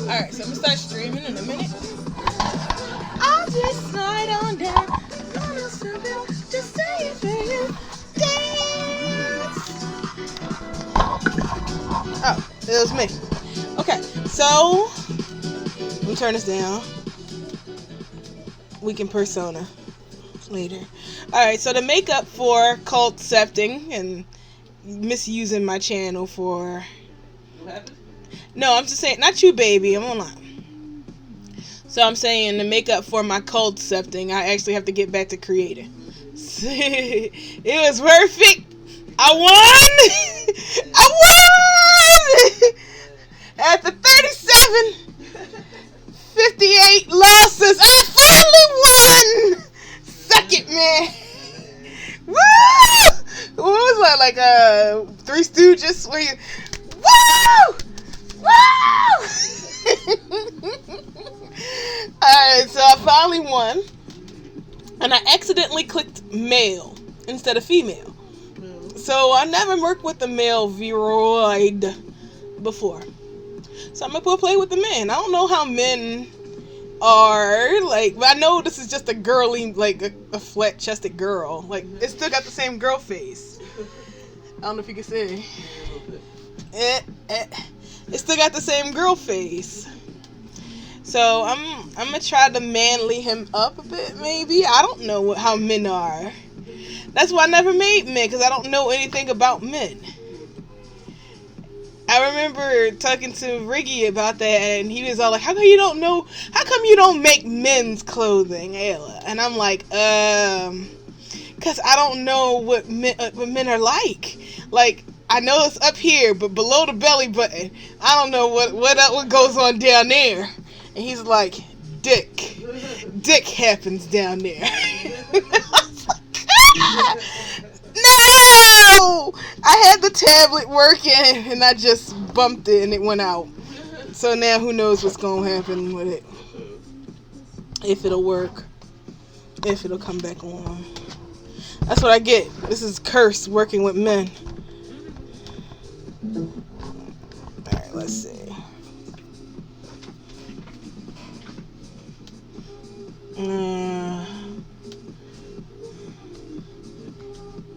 Alright, so I'm gonna start streaming in a minute. I'll just slide on down. Gonna something to say it for you. Dance. Oh, it was me. Okay, so let me turn this down. We can persona later. Alright, so the makeup for cult septing and misusing my channel for. What happened? No, I'm just saying, not you, baby. I'm online. So I'm saying the makeup for my cold septing, I actually have to get back to creating. It was worth it. I won. I won. After 58 losses, I finally won. Suck it, man. Woo! What was that, like Three Stooges? Where you, woo! Woo! Alright, so I finally won. And I accidentally clicked male instead of female. So I never worked with the male Vroid before. So I'm gonna go play with the men. I don't know how men are, like, but I know this is just a girly, like a flat chested girl. Like, it still got the same girl face. I don't know if you can see. It still got the same girl face. So I'm gonna try to manly him up a bit, maybe. I don't know how men are. That's why I never made men, because I don't know anything about men. I remember talking to Riggy about that, and he was all like, how come you don't make men's clothing, Ayla? And I'm like, because I don't know what men are like. Like, I know it's up here, but below the belly button, I don't know what goes on down there. And he's like, dick happens down there. No! I had the tablet working, and I just bumped it, and it went out. So now who knows what's going to happen with it. If it'll work. If it'll come back on. That's what I get. This is curse working with men. Alright, let's see.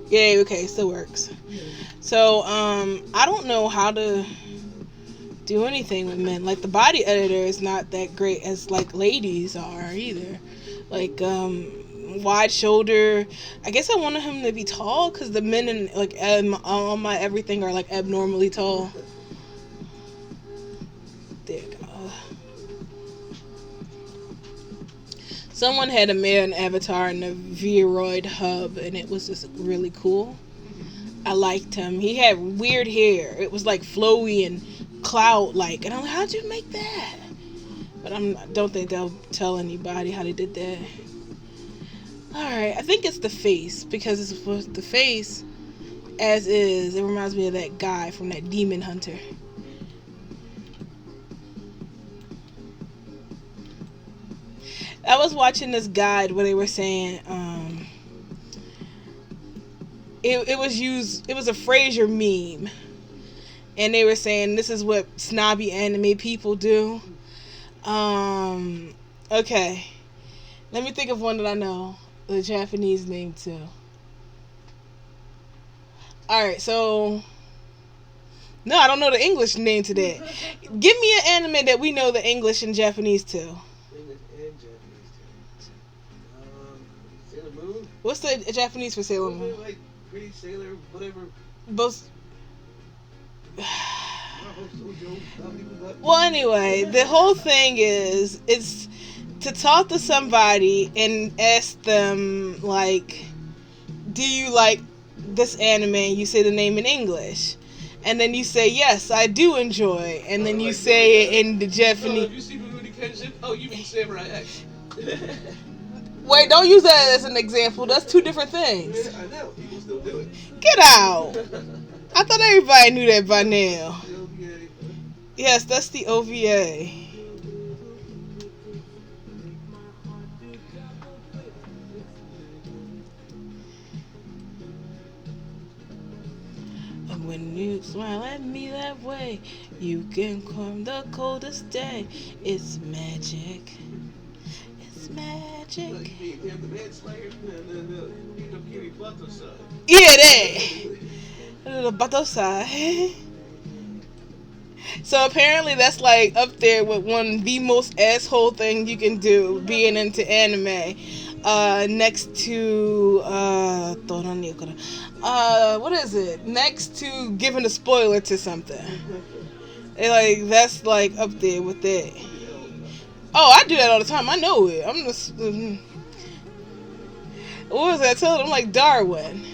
Yay, okay, still works. So, I don't know how to do anything with men. Like, the body editor is not that great as, like, ladies are either. Like, wide shoulder. I guess I wanted him to be tall, because the men in, like, all my everything are, like, abnormally tall. There you go. Someone had a male avatar in the Vroid hub, and it was just really cool. I liked him. He had weird hair. It was like flowy and cloud-like. And I'm like, how'd you make that? But I don't think they'll tell anybody how they did that. Alright, I think it's the face, because it's the face, as is, it reminds me of that guy from that Demon Hunter. I was watching this guide where they were saying it was a Frasier meme, and they were saying this is what snobby anime people do. Okay, let me think of one that I know the Japanese name too. Alright, so no, I don't know the English name to that. Give me an anime that we know the English and Japanese to. Sailor Moon? What's the Japanese for Sailor Moon? Like Pretty Sailor, whatever. Both. Well, anyway, the whole thing is it's to talk to somebody and ask them, like, do you like this anime? And you say the name in English. And then you say, yes, I do enjoy. And then you say it in the Japanese. If you see Rudy Kenshin, oh, you mean Samurai X. Wait, don't use that as an example. That's two different things. Yeah, I know. People still do it. Get out. I thought everybody knew that by now. Yes, that's the OVA. When you smile at me that way, you can come the coldest day. It's magic. It's No, magic. you mean him, the manslayer? No. You don't give me Butter side. Yeah, that. The Batosai. So apparently that's like up there with one of the most asshole thing you can do being into anime. Next to what is it? Next to giving a spoiler to something. Like that's like up there with that. Oh, I do that all the time. I know it. I'm just what was that? I told him like Darwin.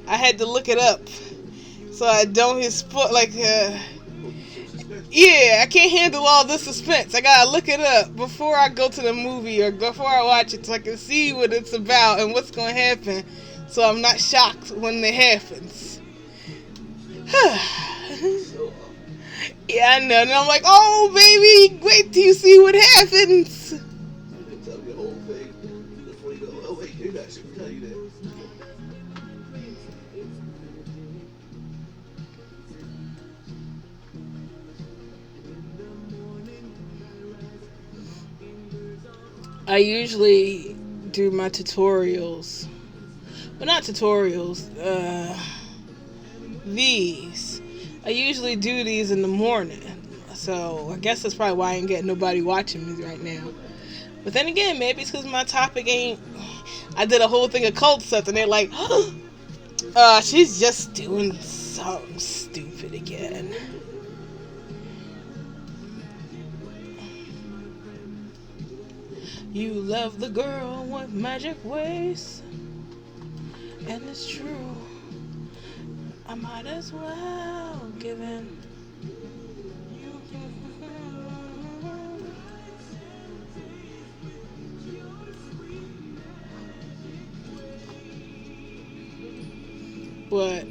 I had to look it up so I don't hit yeah, I can't handle all the suspense. I gotta look it up before I go to the movie or before I watch it so I can see what it's about and what's gonna happen so I'm not shocked when it happens. Yeah, I know. And I'm like, oh, baby, wait till you see what happens. They tell me the whole thing before you go, oh, wait, maybe I should tell you that. I usually do my tutorials. Well, not tutorials. These. I usually do these in the morning. So I guess that's probably why I ain't getting nobody watching me right now. But then again, maybe it's because my topic ain't. I did a whole thing of cult stuff, and they're like, she's just doing something stupid again. You love the girl with magic ways, and it's true. I might as well give in. What?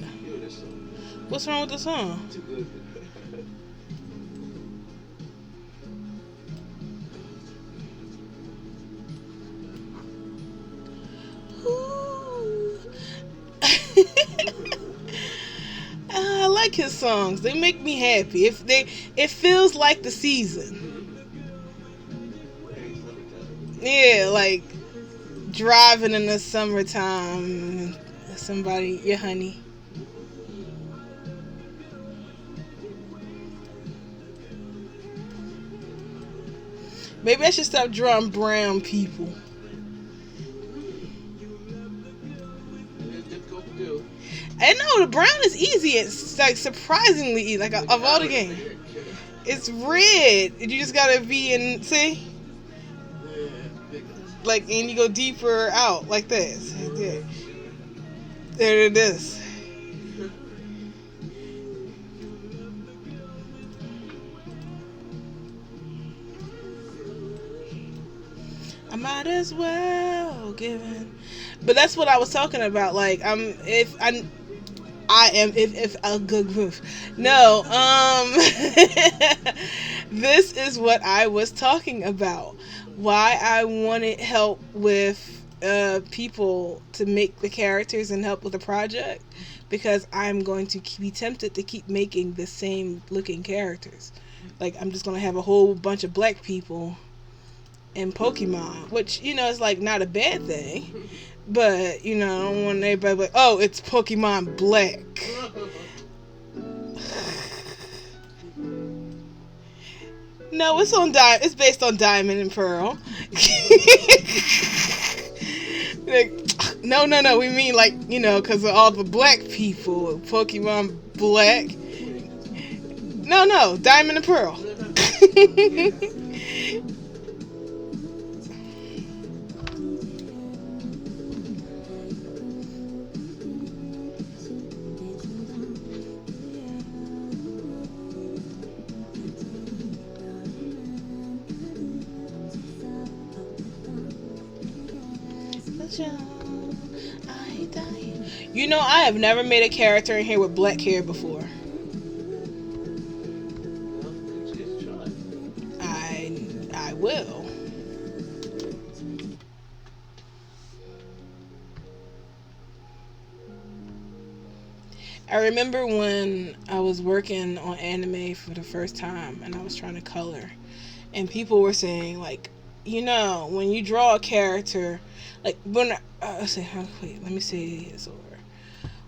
What's wrong with the song? Too good. I like his songs. They make me happy. It feels like the season. Yeah, like driving in the summertime. Somebody, your honey. Maybe I should stop drawing brown people. It's difficult to do. I know the brown is easy. It's like surprisingly easy. Like of all the games, it's red. You just gotta be in. See, like and you go deeper out like this. There it is. I might as well give in. But that's what I was talking about. Like if a good roof. No, this is what I was talking about. Why I wanted help with people to make the characters and help with the project, because I'm going to be tempted to keep making the same looking characters. Like I'm just gonna have a whole bunch of black people in Pokemon, which is like not a bad thing. But, I don't want everybody like, oh, it's Pokemon Black. No, it's based on Diamond and Pearl. Like, no, we mean like, because of all the black people, Pokemon Black. No, Diamond and Pearl. I have never made a character in here with black hair before. I will. I remember when I was working on anime for the first time and I was trying to color, and people were saying, like, when you draw a character, like, when wait, let me say this over.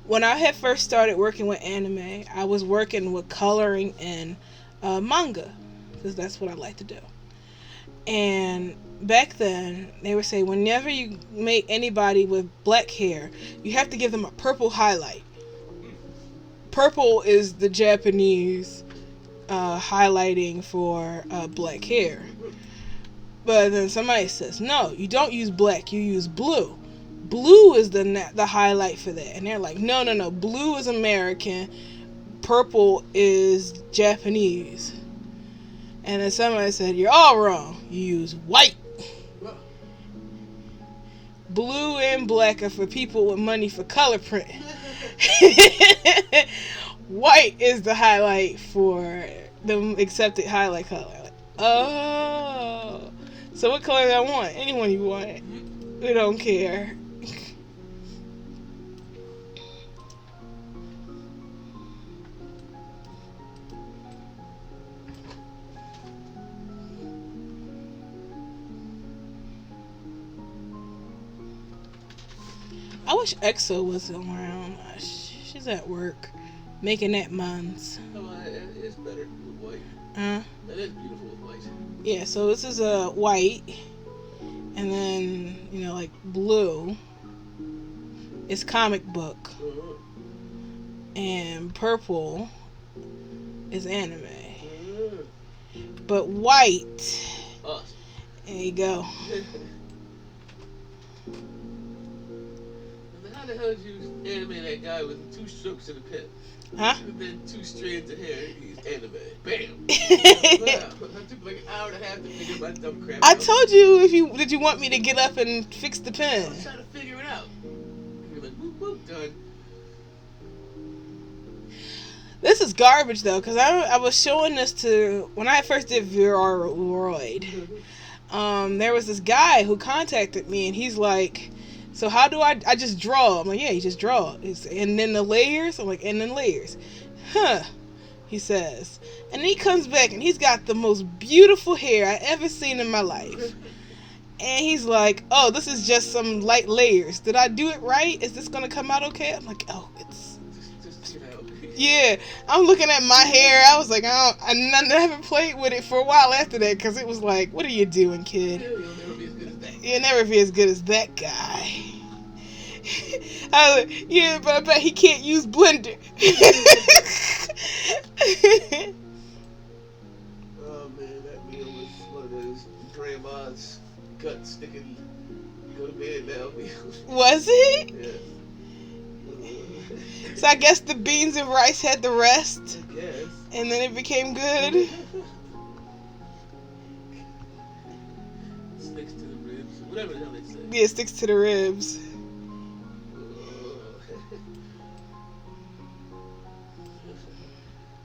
When I had first started working with anime, I was working with coloring in manga, because that's what I like to do. And back then, they would say, whenever you make anybody with black hair, you have to give them a purple highlight. Purple is the Japanese highlighting for black hair. But then somebody says, no, you don't use black, you use blue. Blue is the highlight for that. And they're like, no, blue is American, purple is Japanese. And then somebody said, you're all wrong, you use white. Blue and black are for people with money for color print. White is the highlight for the accepted highlight color. Like, oh, so what color do I want? Anyone you want. We don't care. I wish EXO was around. She's at work making that months. No, it's better with white. That is beautiful with white. Yeah, so this is a white, and then like blue is comic book, and purple is anime. But white, there you go. How the hell did you animate that guy with 2 strokes in the pit? Huh? And then 2 strands of hair. He's anime. Bam. Wow. I took like an hour and a half to figure my dumb crap out. I told you did you want me to get up and fix the I pen? was trying to figure it out. You're like, whoop, whoop, done. This is garbage though, because I was showing this to when I first did Vroid. There was this guy who contacted me, and he's like, so how do I just draw? I'm like, yeah, you just draw. And then the layers? I'm like, and then layers. Huh, he says. And then he comes back, and he's got the most beautiful hair I ever seen in my life. And he's like, oh, this is just some light layers. Did I do it right? Is this going to come out okay? I'm like, oh, it's... Yeah, I'm looking at my hair. I was like, I never played with it for a while after that, because it was like, what are you doing, kid? You'll never be as good as that guy. I was like, yeah, but I bet he can't use Blender. Oh man, that meal was one of those grandma's gut sticking, go to bed now meals. Was it? Yeah. So I guess the beans and rice had the rest. I guess. And then it became good. Sticks to the ribs, whatever the hell they say. Yeah, it sticks to the ribs.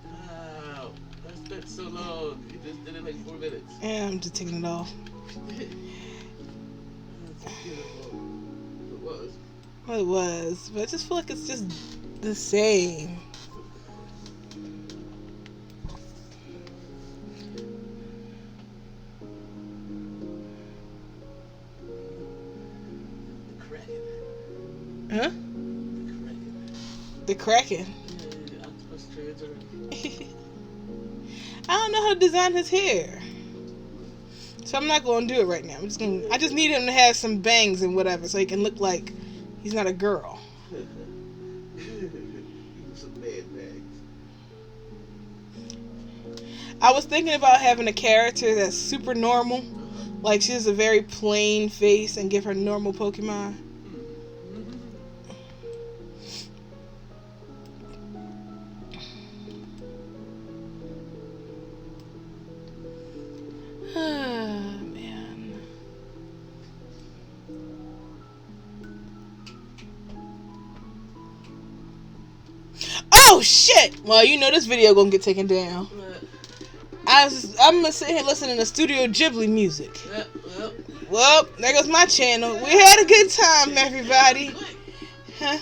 Wow, that's so long. You just did it in like 4 minutes. Yeah, I'm just taking it off. That's beautiful. It was. Well, it was, but I just feel like it's just the same. Huh? The Kraken. Yeah, octopus trans. I don't know how to design his hair, so I'm not going to do it right now. I just need him to have some bangs and whatever, so he can look like he's not a girl. Some mad bags. I was thinking about having a character that's super normal, like she has a very plain face, and give her normal Pokemon. Man. Oh shit! Well, this video gonna get taken down. I'm gonna sit here listening to Studio Ghibli music. Well, there goes my channel. We had a good time, everybody. Huh?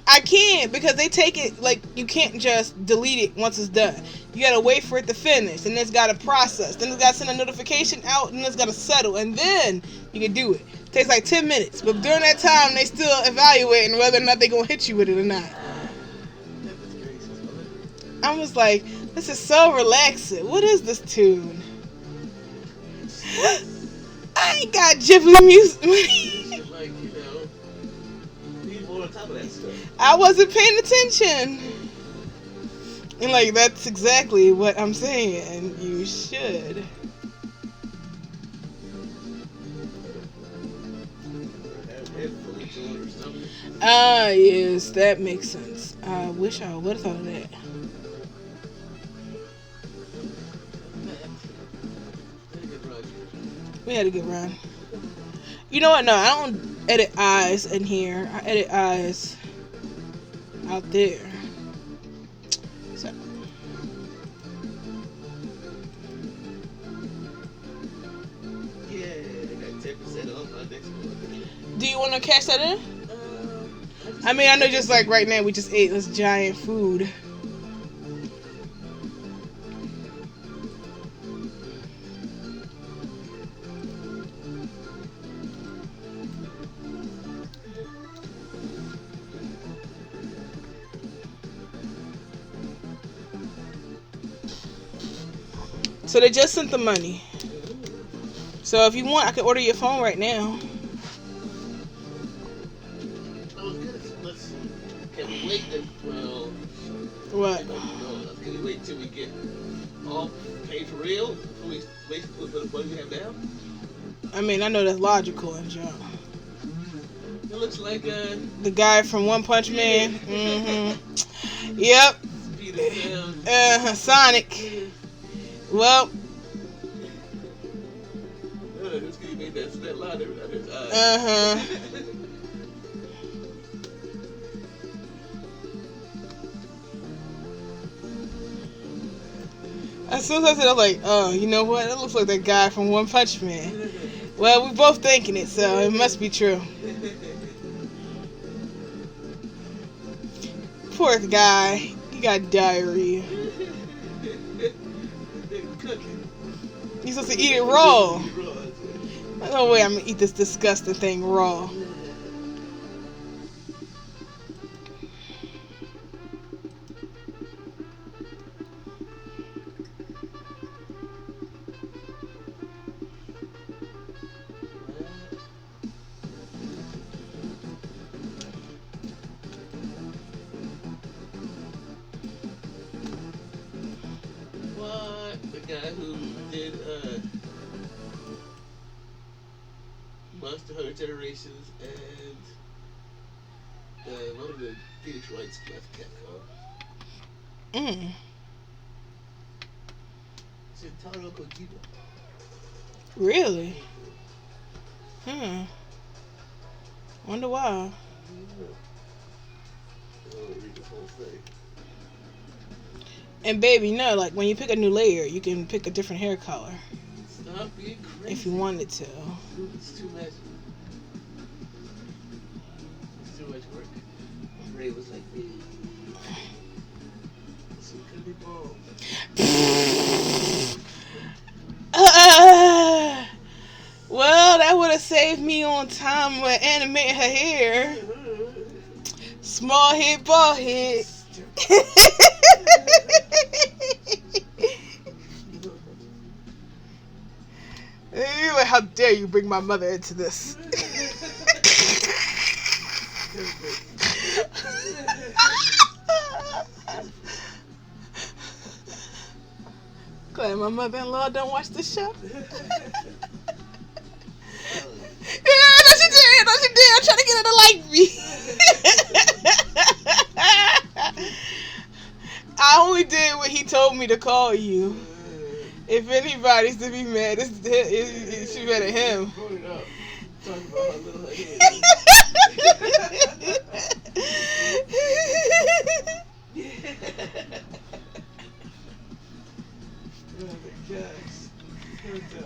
I can't because they take it like you can't just delete it once it's done. You gotta wait for it to finish, and it's gotta process. Then it's gotta send a notification out, and it's gotta settle, and then you can do it. It takes like 10 minutes, but during that time, they still evaluating whether or not they gonna hit you with it or not. I was like, this is so relaxing. What is this tune? I ain't got Ghibli music. Like, people on top of that stuff. I wasn't paying attention. And like, that's exactly what I'm saying. And you should. Ah, yes, that makes sense. I wish I would have thought of that. We had a good run. You know what? No, I don't edit eyes in here. I edit eyes out there. So. Yeah, I got 10% off my next one. Do you want to cash that in? I mean, I know just like right now we just ate this giant food. So they just sent the money. So if you want, I can order your phone right now. Let's see. Can we wait until... What? Can we wait till we get all paid for real? Before we wait for the money we have now? I mean, I know that's logical and jump. It looks like the guy from One Punch Man. Mm-hmm. Yep. Sonic. Well. This guy made that line every time his eyes. As soon as I said, I was like, oh, you know what? It looks like that guy from One Punch Man. Well, we both thinking it, so it must be true. Poor guy. He got diarrhea. You're supposed to eat it raw. No way I'm going to eat this disgusting thing raw. The guy who did Monster Hunter Generations and one of the Phoenix Wright left Capcom. It's Taro Kojima. Really? Wonder why. I want to read the whole thing. And baby, no, like when you pick a new layer, you can pick a different hair color. Stop being crazy. If you wanted to. It's too much. It's too much work. Ray was like, me. So it could be bald. Well, that would have saved me on time with animating her hair. Small head, bald head. You're like, how dare you bring my mother into this? Glad my mother-in-law don't watch the show. Yeah, no, she did. No, she did. I'm trying to get her to like me. I only did what he told me to call you. If anybody's to be mad, it should be mad at him. Talking about how little her head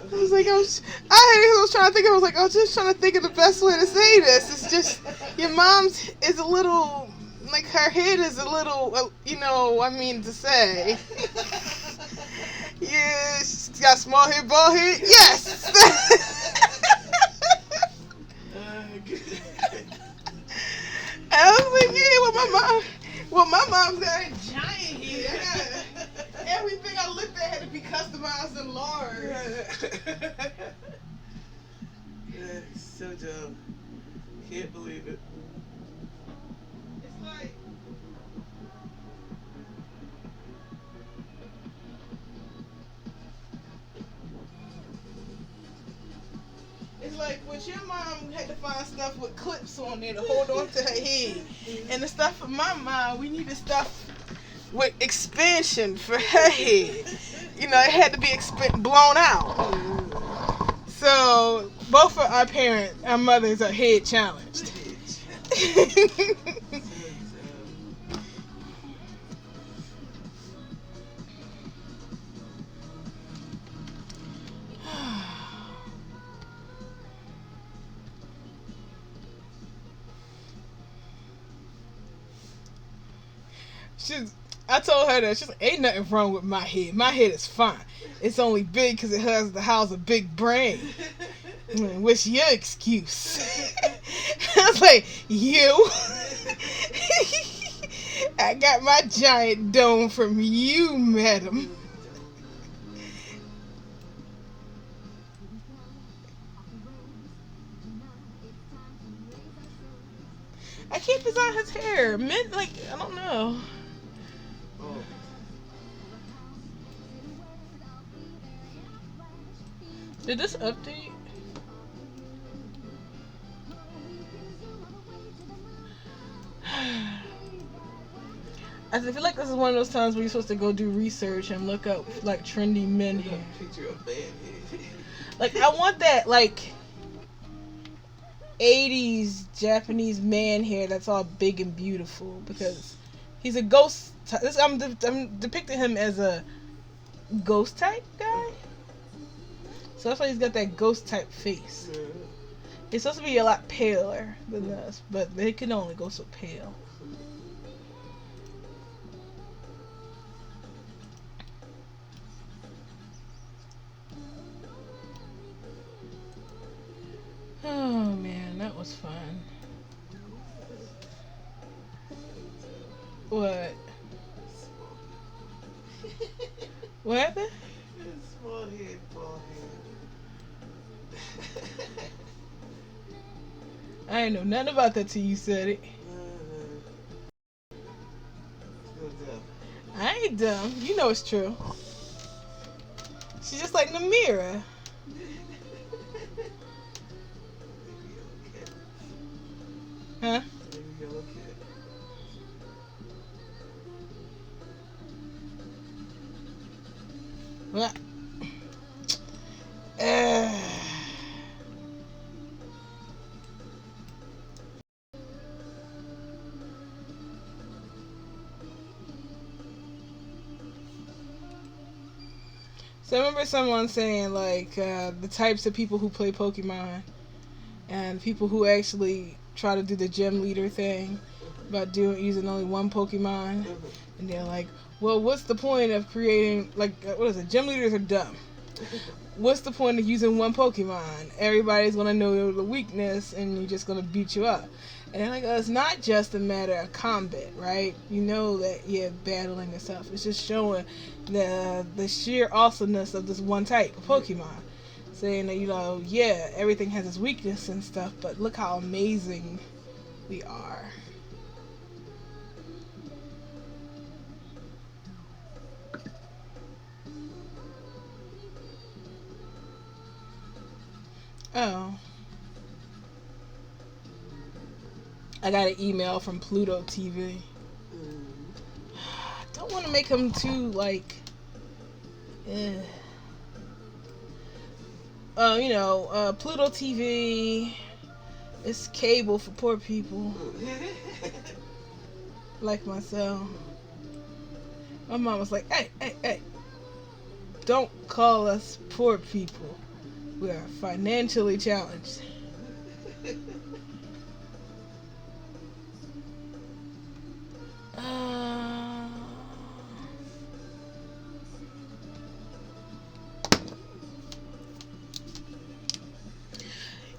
I was like, I was trying to think. I was like, I was just trying to think of the best way to say this. It's just your mom's is a little like her head is a little, I mean to say. Yeah, she's got small head, bald head. Yes. I was like, yeah, my mom's got a giant head. Everything I looked at had to be customized and large. So dumb. Can't believe it. It's like, when your mom had to find stuff with clips on there to hold on to her head. And the stuff for my mom, we needed stuff with expansion for her head. It had to be blown out. So both of our mothers are head challenged. I told her that she's like, ain't nothing wrong with my head. My head is fine. It's only big because it has the house a big brain. What's your excuse? I was like, you. I got my giant dome from you, madam. I can't design his hair. I don't know. Did this update? I feel like this is one of those times where you're supposed to go do research and look up like trendy men hair. Picture of man head. Like I want that 80s Japanese man hair that's all big and beautiful because he's a ghost. I'm depicting him as a ghost type guy. So that's why he's got that ghost type face. He's supposed to be a lot paler than us, but they can only go so pale. Oh man, that was fun. What? What happened? Small head, bald head. I ain't know nothing about that till you said it. I ain't dumb. You know it's true. She's just like Namira. Huh? What? So I remember someone saying the types of people who play Pokemon and people who actually try to do the gym leader thing about using only one Pokemon, and they're like, well, what's the point of creating gym leaders are dumb. What's the point of using one Pokemon? Everybody's gonna know the weakness and you're just gonna beat you up. And they're like, it's not just a matter of combat, right? You know that you're battling and stuff. It's just showing the sheer awesomeness of this one type of Pokemon. Saying that, everything has its weakness and stuff, but look how amazing we are. Oh. I got an email from Pluto TV. I don't want to make him too, Pluto TV is cable for poor people. Like myself. My mom was like, hey, don't call us poor people. We are financially challenged.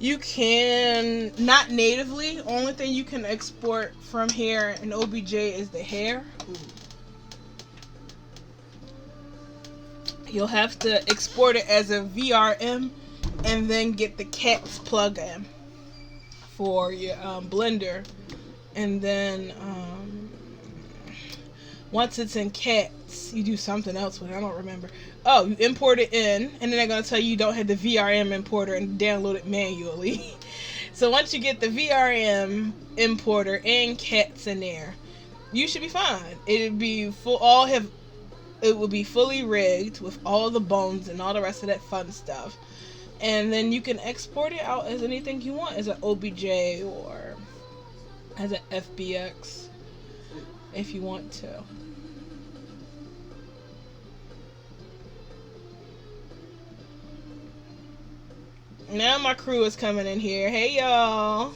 You can, not natively. Only thing you can export from here in OBJ is the hair. You'll have to export it as a VRM and then get the cats plugin for your Blender. And then once it's in cats, you do something else with it. I don't remember. Oh, you import it in, and then they're going to tell you don't have the VRM importer and download it manually. So once you get the VRM importer and cats in there, you should be fine. It'd be it will be fully rigged with all the bones and all the rest of that fun stuff. And then you can export it out as anything you want, as an OBJ or as an FBX if you want to. Now my crew is coming in here. Hey y'all.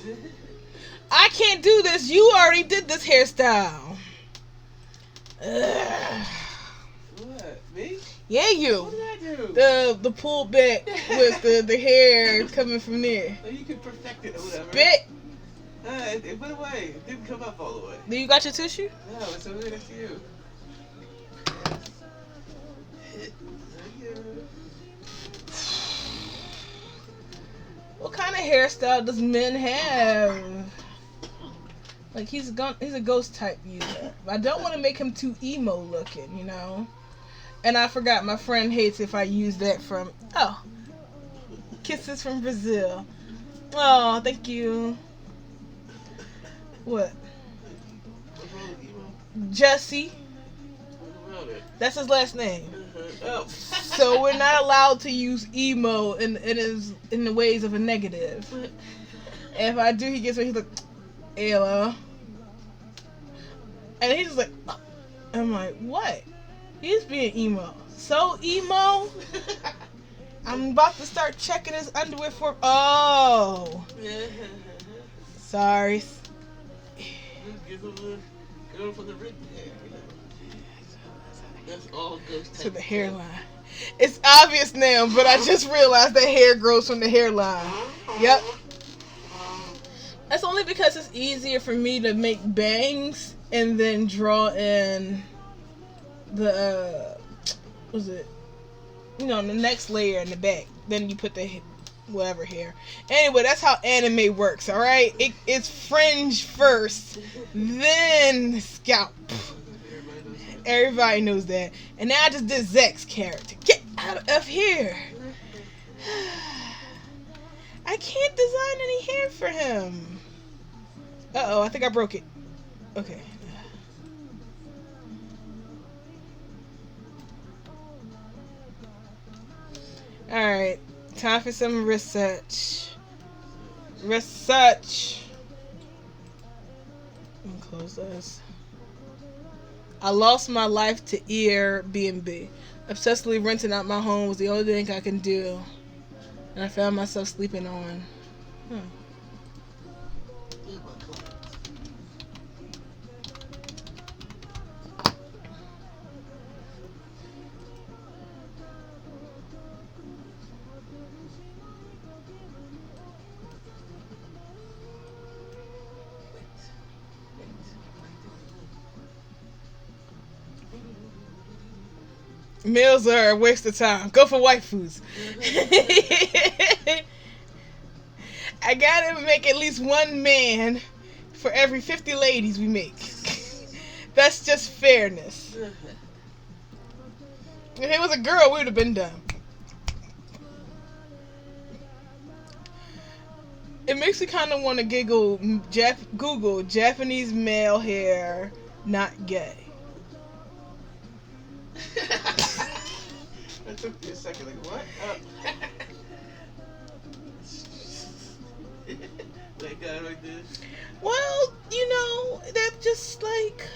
I can't do this. You already did this hairstyle. Ugh. What? Me? Yeah, you. What did I do? The pull back with the hair coming from there. Oh, you can perfect it or whatever. Spit. It went away. It didn't come up all the way. Do you got your tissue? No, it's over there next to you. What kind of hairstyle does men have? Like he's a ghost type user. I don't want to make him too emo looking, you know. And I forgot, my friend hates if I use that from kisses from Brazil. Oh, thank you. What? What's wrong with emo? Jesse. What about it? That's his last name. Oh. So we're not allowed to use emo in the ways of a negative. And if I do, he gets me. He's like, Ayla. And he's just like, I'm like, what? He's being emo. So emo. I'm about to start checking his underwear for. Oh. Sorry. Go for the red hair, you know. That's all ghost type. To the hairline. It's obvious now, but I just realized that hair grows from the hairline. Yep. That's only because it's easier for me to make bangs and then draw in the the next layer in the back. Then you put the whatever hair. Anyway, that's how anime works, alright? It's fringe first, then scalp. Everybody knows that. And now I just did Zach's character. Get out of here. I can't design any hair for him. Uh-oh, I think I broke it. Okay. Alright. Time for some research. Research. Let me close this. I lost my life to Airbnb. Obsessively renting out my home was the only thing I can do. And I found myself sleeping on. Meals are a waste of time. Go for white foods. I gotta make at least one man for every 50 ladies we make. That's just fairness. If it was a girl, we would have been done. It makes me kind of want to giggle. Google Japanese male hair not gay. That took me a second. Like, what? That guy like this? Well, that's just like...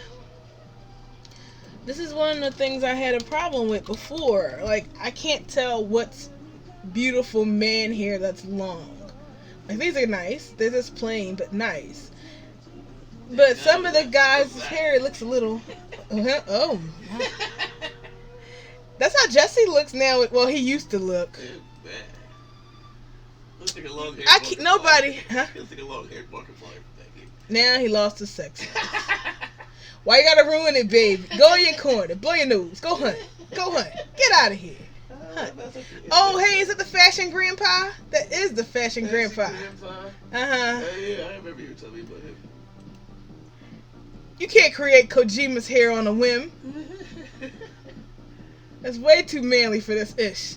This is one of the things I had a problem with before. Like, I can't tell what's beautiful man hair that's long. Like, these are nice. They're just plain, but nice. But some of the guys' hair looks a little... Oh. That's how Jesse looks now. Well, he used to look. Looks like a long-haired I keep nobody. Huh? Looks like a long-haired Markiplier from that game. Now he lost his sex. Why you gotta ruin it, baby? Go in your corner. Blow your nose. Go hunt. Go hunt. Get out of here. Hunt. Oh, hey, is it the fashion grandpa? That is the fashion grandpa. Uh-huh. Yeah, I remember you telling me about him. You can't create Kojima's hair on a whim. That's way too manly for this ish.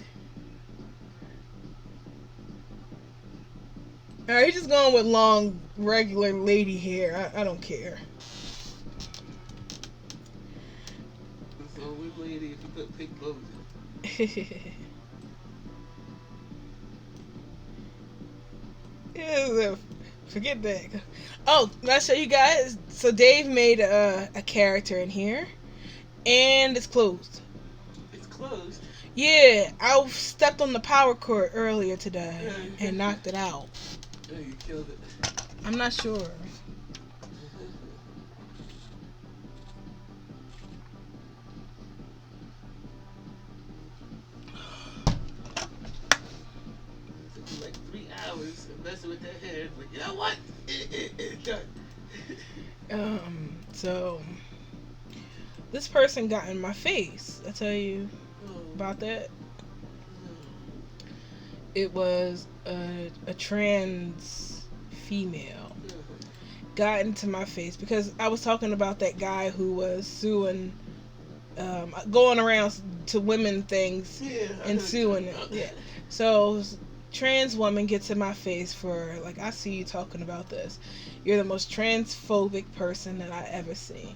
Alright, he's just going with long, regular lady hair. I don't care. So with lady, if you put pink bows in. Yeah, forget that. Oh, I'll show you guys. So Dave made a character in here, and it's closed. It's closed? Yeah, I stepped on the power cord earlier today and knocked it out. Oh, you killed it. I'm not sure. Like 3 hours of messing with that hair. Like, you know what? It's done. So this person got in my face. I tell you about that. It was a trans female got into my face because I was talking about that guy who was suing, going around to women things and suing it. Yeah. So trans woman gets in my face for, like, I see you talking about this. You're the most transphobic person that I ever seen.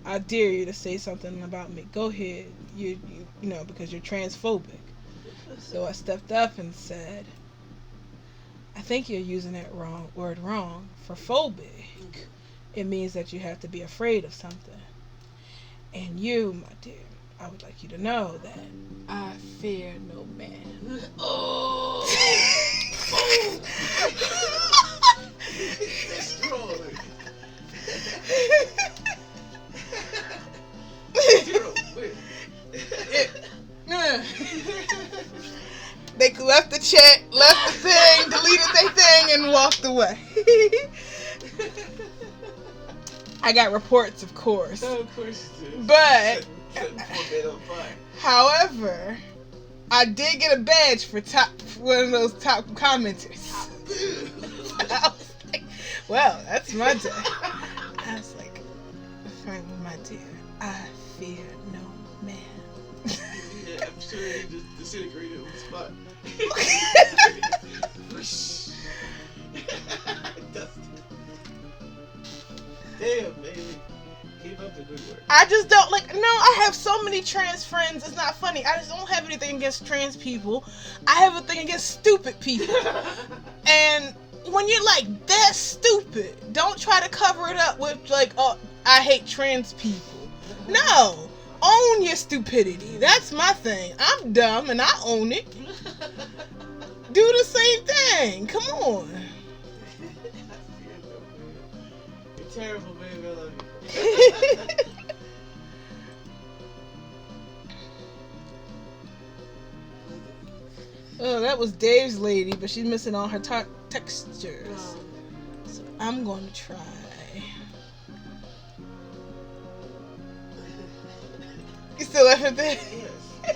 I dare you to say something about me. Go ahead. You know, because you're transphobic. So I stepped up and said, I think you're using that word wrong. For phobic, it means that you have to be afraid of something. And you, my dear, I would like you to know that I fear no man. Oh! Destroyed. They left the chat, left the thing, deleted their thing, and walked away. I got reports, of course. Oh, of course you did. But, Setting poor man on fire. however, I did get a badge for one of those top commenters. I was like, well, that's my day. I was like, my dear, I fear no man. Yeah, I'm sure he just disintegrated on the spot. Damn, baby. Keep up the good work. I just don't I have so many trans friends, it's not funny. I just don't have anything against trans people. I have a thing against stupid people. And when you're like that stupid, don't try to cover it up with like, oh, I hate trans people. No. Own your stupidity. That's my thing. I'm dumb and I own it. Do the same thing. Come on. You're terrible, baby. I love you. Oh, that was Dave's lady, but she's missing all her textures. So I'm going to try. You still laughing there? Yes. I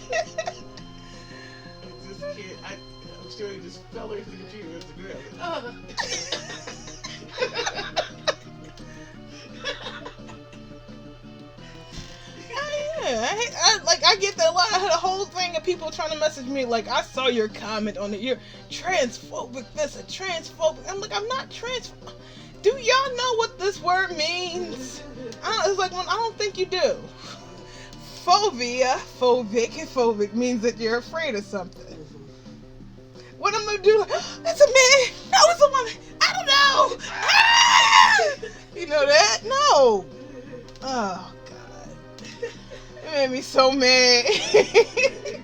just can't. I'm sure he just fell into the computer and the ground. I get that a lot. I had a whole thing of people trying to message me like, I saw your comment on it. You're transphobic this and transphobic. I'm like, I'm not transphobic. Do y'all know what this word means? It's like, well, I don't think you do. Phobia, phobic means that you're afraid of something. What I'm gonna do? It's a man. No, it's a woman. I don't know. Ah! You know that? No. Oh God. It made me so mad.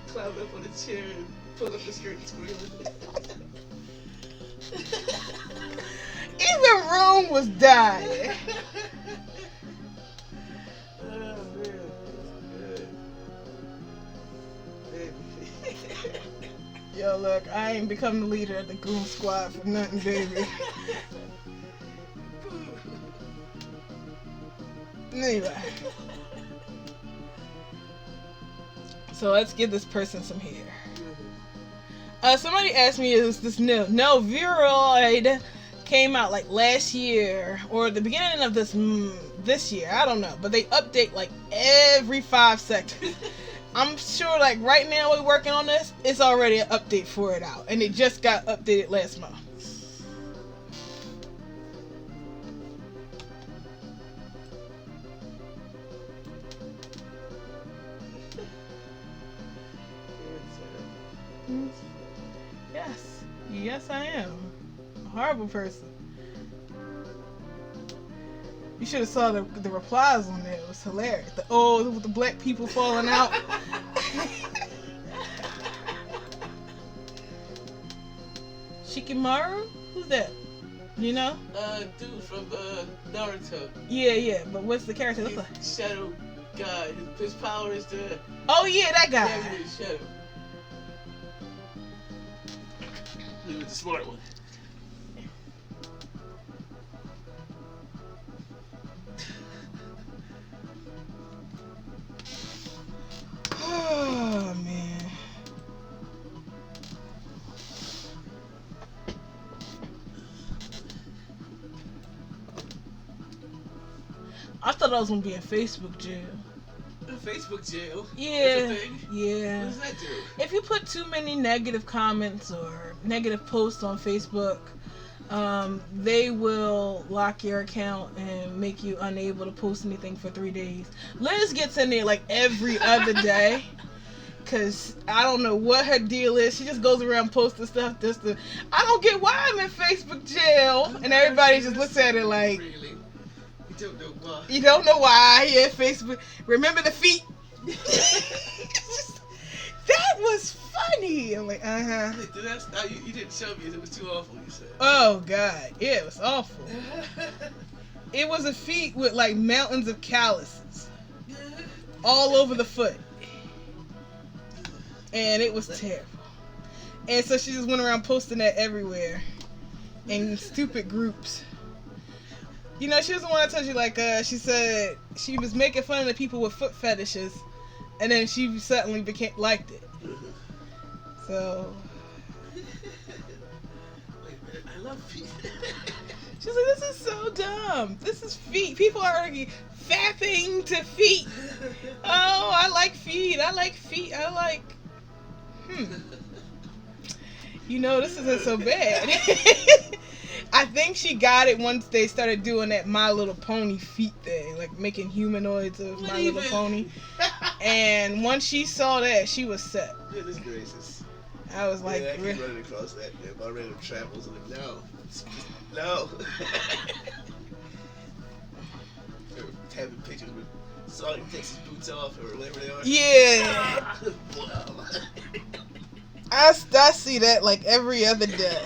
Climb up on the chair and pull up the skirt and squeal. Even Room was dying. Oh man, that's good. Yo, look, I ain't become the leader of the goon squad for nothing, baby. Anyway. So let's give this person some hair. Somebody asked me, is this new? No, Vroid came out like last year or the beginning of this year. I don't know, but they update like every 5 seconds. I'm sure like right now we're working on this. It's already an update for it out, and it just got updated last month. Yes, I am. A horrible person. You should have saw the replies on there. It was hilarious. With the black people falling out. Shikamaru? Who's that? You know? Dude from Naruto. Yeah. But what's the character look like? Shadow guy. His power is the. Oh yeah, that guy. Yeah, Shadow. He was the smart one. Oh man. I thought I was gonna be in Facebook jail. Facebook jail? Yeah. That's a thing? Yeah. What does that do? If you put too many negative comments or negative posts on Facebook, they will lock your account and make you unable to post anything for 3 days. Liz gets in there like every other day. Cause I don't know what her deal is. She just goes around posting stuff. I don't get why I'm in Facebook jail, and everybody just looks at it like, really? You don't know why. You don't know why? Yeah, Facebook. Remember the feet? That was funny. I'm like, You didn't show me. It was too awful. You said. Oh God, yeah, it was awful. It was a feet with like mountains of calluses all over the foot. And it was terrible. And so she just went around posting that everywhere in stupid groups. You know, she was the one I told you, like, she said she was making fun of the people with foot fetishes, and then she suddenly liked it. So. Wait a minute, I love feet. She's like, this is so dumb. This is feet. People are fapping to feet. Oh, I like feet. I like feet. I like. You know, this isn't so bad. I think she got it once they started doing that My Little Pony feet thing, like making humanoids of My Little Pony. And once she saw that, she was set. Goodness gracious. I was like, I keep running across that in my random travels, and like, no. Having pictures with Sonic takes his boots off or whatever they are. Yeah. I see that like every other day.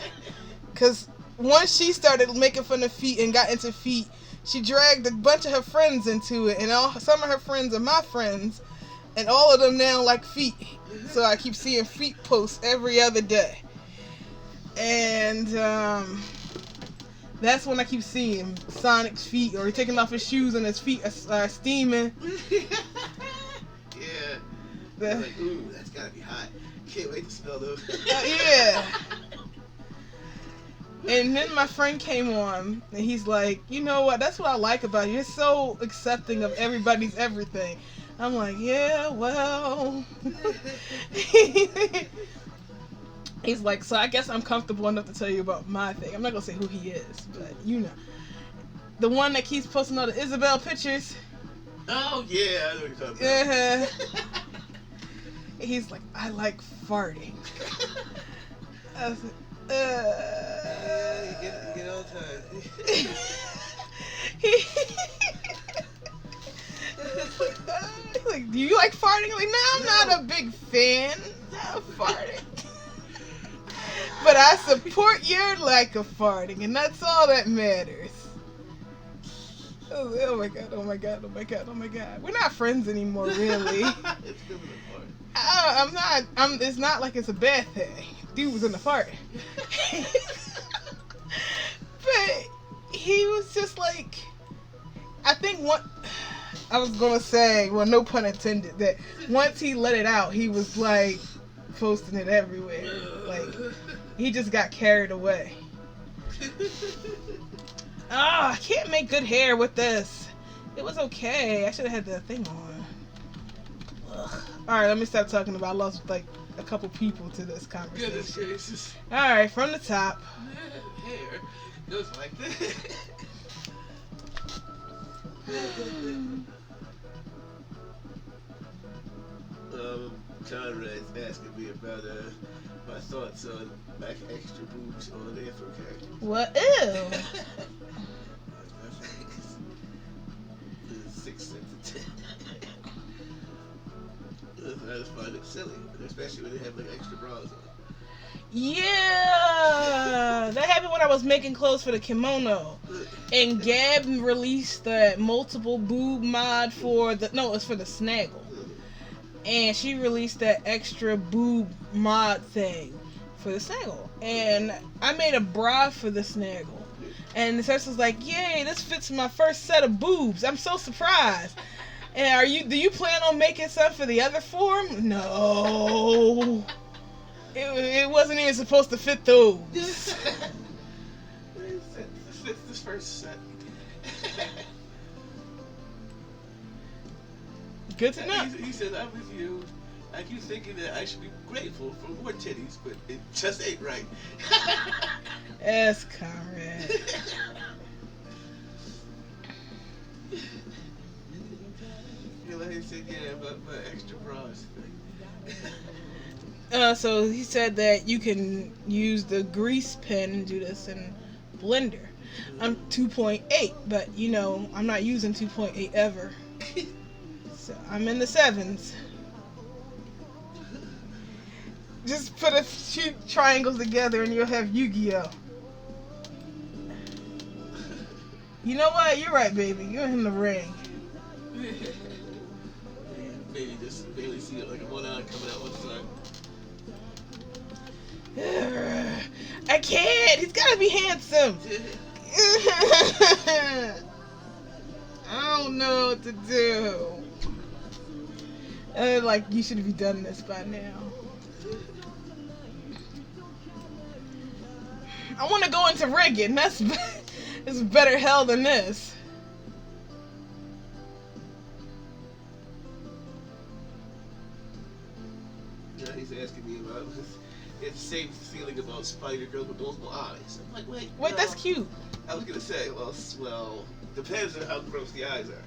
Because once she started making fun of feet and got into feet, she dragged a bunch of her friends into it. And some of her friends are my friends. And all of them now like feet. So I keep seeing feet posts every other day. And that's when I keep seeing Sonic's feet, or taking off his shoes and his feet are steaming. Yeah. Like, ooh, that's gotta be hot. Can't wait to smell those. Yeah. And then my friend came on, and he's like, you know what? That's what I like about you. You're so accepting of everybody's everything. I'm like, yeah, well. He's like, so I guess I'm comfortable enough to tell you about my thing. I'm not going to say who he is, but you know. The one that keeps posting all the Isabel pictures. Oh, yeah, I know what you're talking about. He's like, I like farting. I was like, yeah, you get all time. He's like, do you like farting? I'm like, no, I'm not a big fan of farting. But I support your lack of farting, and that's all that matters. Oh my god, oh my god, oh my god, oh my god. We're not friends anymore, really. It's coming apart. I'm not. It's not like it's a bad thing. Dude was in the fart. But he was just like, I think what I was gonna say, well, no pun intended, that once he let it out, he was like posting it everywhere. Like, he just got carried away. Ah, I can't make good hair with this. It was okay. I should have had the thing on. Ugh. Alright, let me stop talking about. I lost like a couple people to this conversation. Goodness gracious. Alright, from the top. Hair goes like this. Conrad's asking me about my thoughts on like extra boobs on Afro characters. What? Ew. 6 cents a 10. I just find it silly, especially when they have like extra bras on. Yeah, that happened when I was making clothes for the kimono, and Gab released the multiple boob mod for the it's for the snaggle, and she released that extra boob mod thing for the snaggle, and I made a bra for the snaggle, and the search was like, "Yay, this fits my first set of boobs! I'm so surprised." And do you plan on making some for the other form? No. It wasn't even supposed to fit those. This first set. Good to know. He said, I'm with you. Like you thinking that I should be grateful for more titties, but it just ain't right. Yes, Conrad. Like he said, yeah, about my extra bras thing. So he said that you can use the grease pen and do this in Blender. I'm 2.8, but I'm not using 2.8 ever. So I'm in the 7s. Just put a few triangles together and you'll have Yu-Gi-Oh! You know what? You're right, baby. You're in the ring. Maybe just barely see it like a one eye coming out one side. I can't. He's gotta be handsome. I don't know what to do. Like, you should have done this by now. I want to go into rigging. That's better hell than this. Yeah, he's asking me about it's the same feeling about Spider-Girl with multiple eyes. I'm like, wait. Wait, that's cute. I was gonna say, well, depends on how gross the eyes are.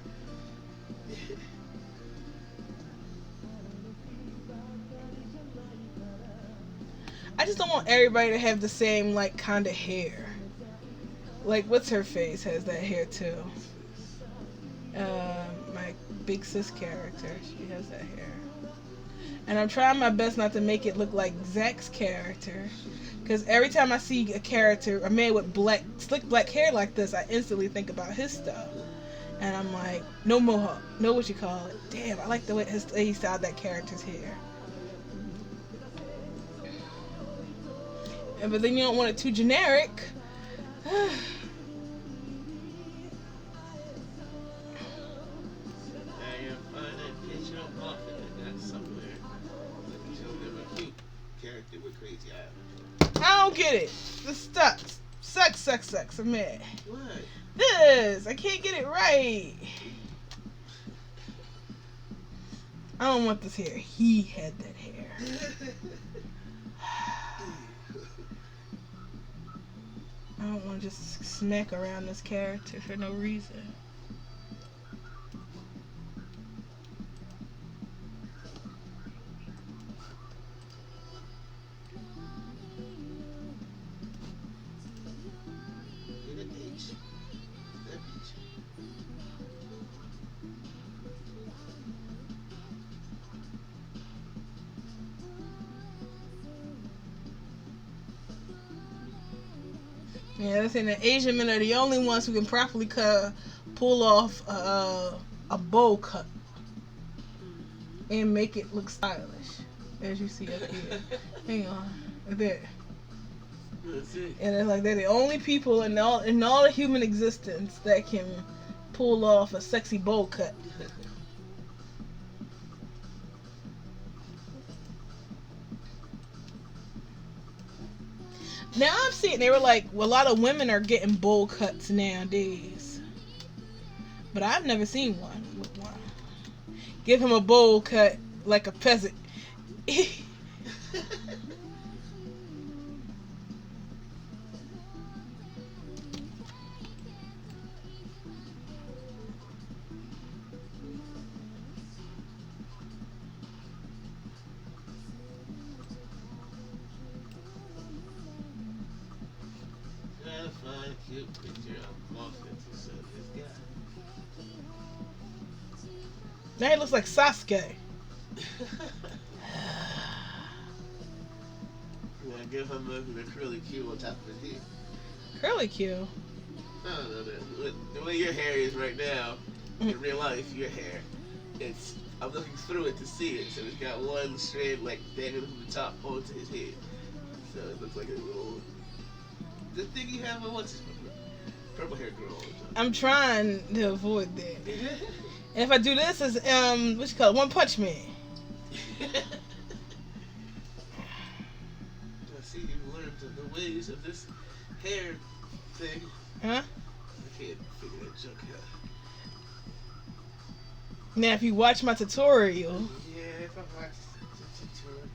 I just don't want everybody to have the same, like, kind of hair. Like, what's her face has that hair, too. My big sis character, she has that hair. And I'm trying my best not to make it look like Zach's character. Because every time I see a man with slick black hair like this, I instantly think about his stuff. And I'm like, no mohawk, no what you call it. Damn, I like the way he styled that character's hair. But then you don't want it too generic. I don't get it. The stuff. Sex. I'm mad. What? This. I can't get it right. I don't want this hair. He had that hair. I don't want to just smack around this character for no reason. Yeah, they're saying that Asian men are the only ones who can properly pull off a bowl cut. and make it look stylish, as you see up here. Hang on, there. Let's see. And it's like they're the only people in all of human existence that can pull off a sexy bowl cut. Now I'm seeing they were like, well, a lot of women are getting bowl cuts nowadays, but I've never seen one with one. Give him a bowl cut like a peasant. Gotta find a cute picture of Muffin to show this guy. Now he looks like Sasuke. Yeah, I guess I'm looking at curly Q on top of his head. Curly Q. I don't know that. The way your hair is right now, in real life, your hair, I'm looking through it to see it. So it's got one strand like dangling from the top onto his head. So it looks like a little. The thing you have on what's his purple hair girl. I'm trying to avoid that. And if I do this, is what you call it? One Punch Man. I see you learned the ways of this hair thing. Huh? I can't figure that junk out. Now, if you watch my tutorial, Yeah, if I watch the tutorial.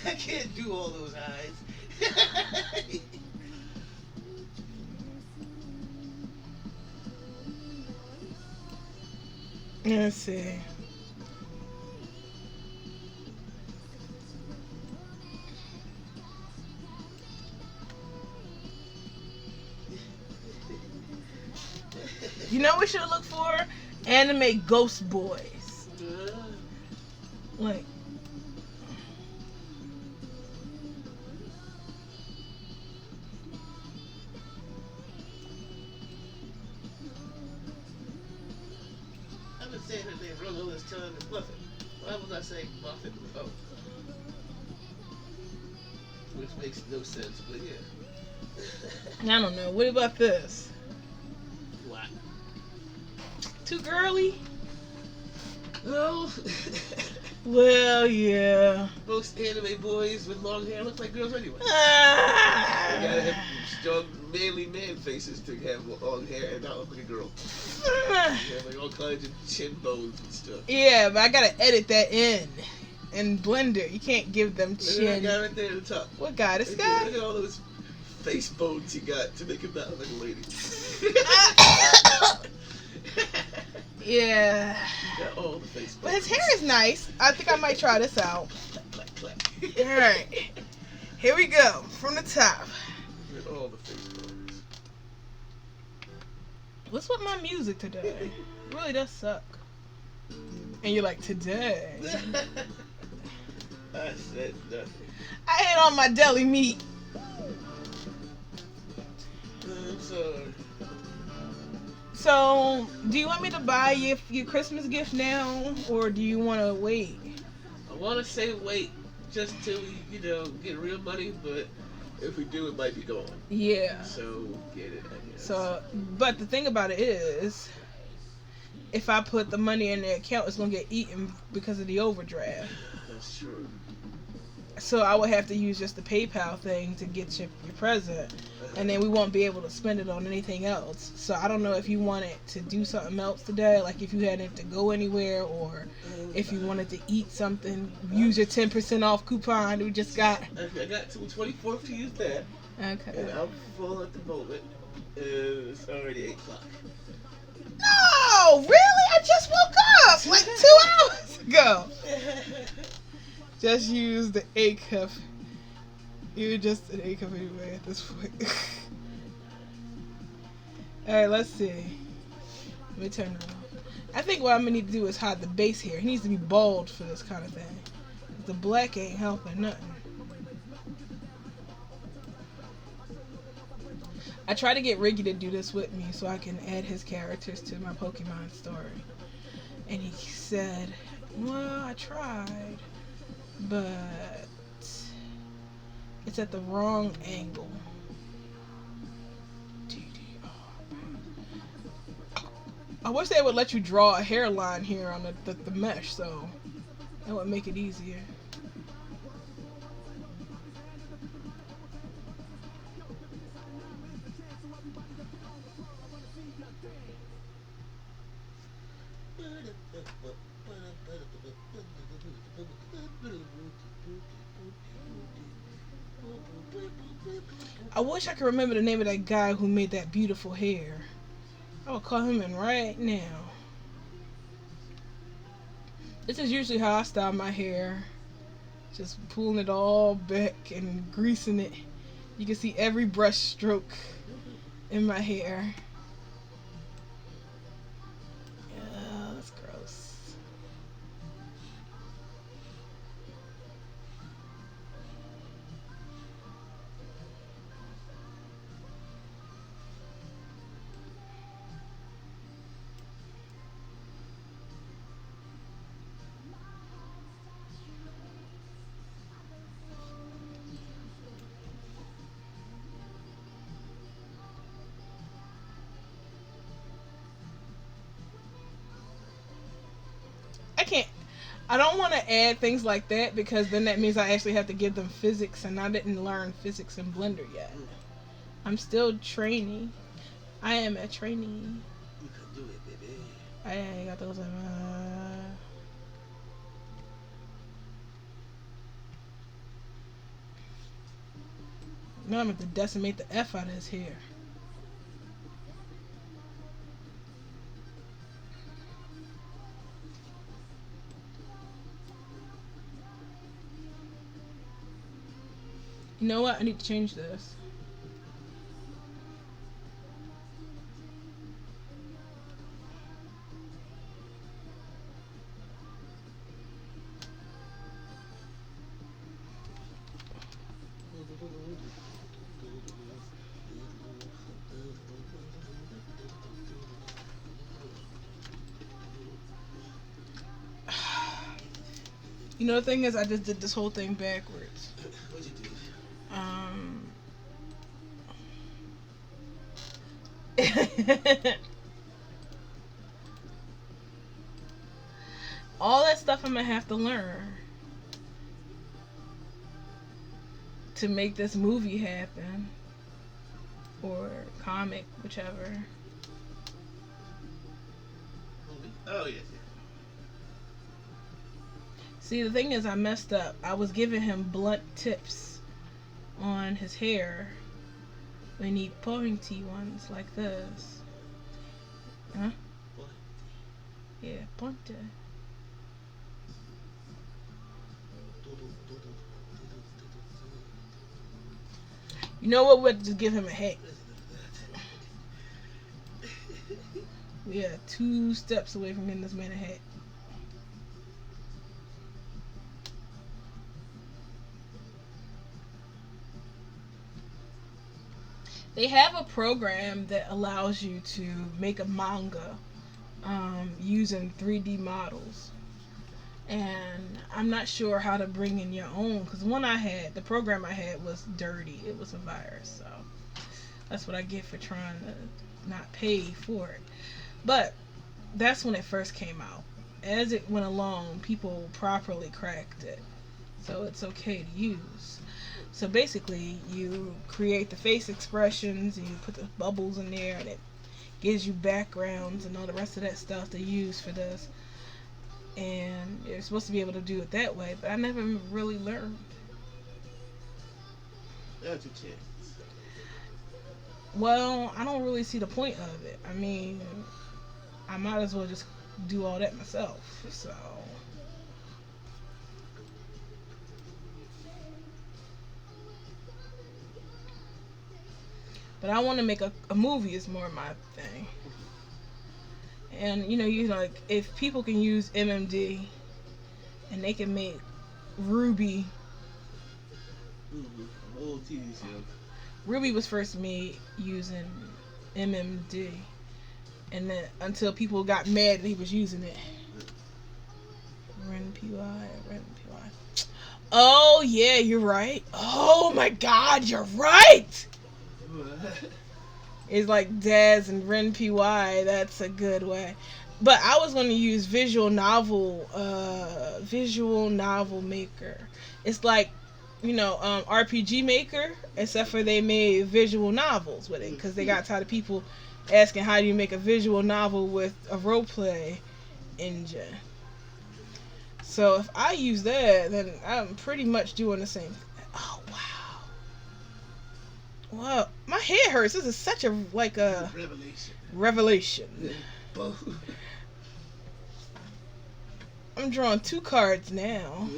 I can't do all those eyes. let's see. You know what we should look for? Anime ghost boys. Like. I've been saying her name wrong all this time. It's Muffin. Why was I saying Muffin? Oh. Which makes no sense, but yeah. I don't know. What about this? What? Too girly? No. Well, yeah. Most anime boys with long hair look like girls anyway. They Ah. gotta have strong, manly man faces to have long hair and not look like a girl. They have like all kinds of chin bones and stuff. Yeah, but I gotta edit that in Blender. You can't give them Look at that chin. guy right there at the top. What guy? This Look guy? at all those face bones he got to make him not look like a lady. Yeah. He got all the face bones. But his hair is nice. I think I might try this out. Clack, clack, clack. Alright. Here we go. From the top. Look at all the face bones. What's with my music today? It really does suck. And you're like, today? I said nothing. I ate all my deli meat. I'm sorry. So, do you want me to buy your Christmas gift now? Or do you want to wait? I want to say wait just till we, get real money, but if we do, it might be gone. Yeah. So, get it, I guess. So, but the thing about it is, if I put the money in the account, it's going to get eaten because of the overdraft. That's true. So I would have to use just the PayPal thing to get your present, and then we won't be able to spend it on anything else. So I don't know if you wanted to do something else today, like if you hadn't to go anywhere, or if you wanted to eat something, use your 10% off coupon we just got. Okay, I got till 24th to use that, Okay. and I'm full at the moment. It's already 8 o'clock. No, really? I just woke up like 2 hours ago. Just use the A cup. You're just an A cup anyway at this point. Alright, let's see. Let me turn around. I think what I'm gonna need to do is hide the base hair. He needs to be bald for this kind of thing. The black ain't helping nothing. I try to get Riggy to do this with me so I can add his characters to my Pokemon story. And he said, well, I tried, but it's at the wrong angle. I wish they would let you draw a hairline here on the mesh, so that would make it easier. I wish I could remember the name of that guy who made that beautiful hair. I will call him in right now. This is usually how I style my hair. Just pulling it all back and greasing it. You can see every brush stroke in my hair. Yeah, that's gross. I can't. I don't want to add things like that because then that means I actually have to give them physics, and I didn't learn physics in Blender yet. I'm still training. I am a trainee. You can do it, baby. I got those. Now I'm going to decimate the F out of his hair. You know what? I need to change this. You know, the thing is, I just did this whole thing backwards. What'd you do? All that stuff I'm gonna have to learn to make this movie happen, or comic, whichever. Movie? Oh, yes, yes. See, the thing is, I messed up. I was giving him blunt tips on his hair. We need pointy ones like this. Huh? What? Yeah, pointy. You know what? We'll just give him a hat. We are 2 steps away from getting this man a hat. They have a program that allows you to make a manga using 3D models. And I'm not sure how to bring in your own, because the program I had was dirty. It was a virus, so that's what I get for trying to not pay for it. But that's when it first came out. As it went along, people properly cracked it, so it's okay to use. So basically, you create the face expressions, and you put the bubbles in there, and it gives you backgrounds and all the rest of that stuff to use for this. And you're supposed to be able to do it that way, but I never really learned. That's a chance. Well, I don't really see the point of it. I mean, I might as well just do all that myself, so. But I want to make a movie is more my thing. And like if people can use MMD and they can make Ruby. A whole TV show. Ruby was first made using MMD, and then until people got mad that he was using it. Ren PY. Oh yeah, you're right. Oh my God, you're right. It's like Daz and Ren PY. That's a good way. But I was going to use visual novel maker. It's like, RPG maker, except for they made visual novels with it because they got tired of people asking how do you make a visual novel with a roleplay engine. So if I use that, then I'm pretty much doing the same thing. Oh wow. Wow, my head hurts. This is such a revelation. I'm drawing 2 cards now.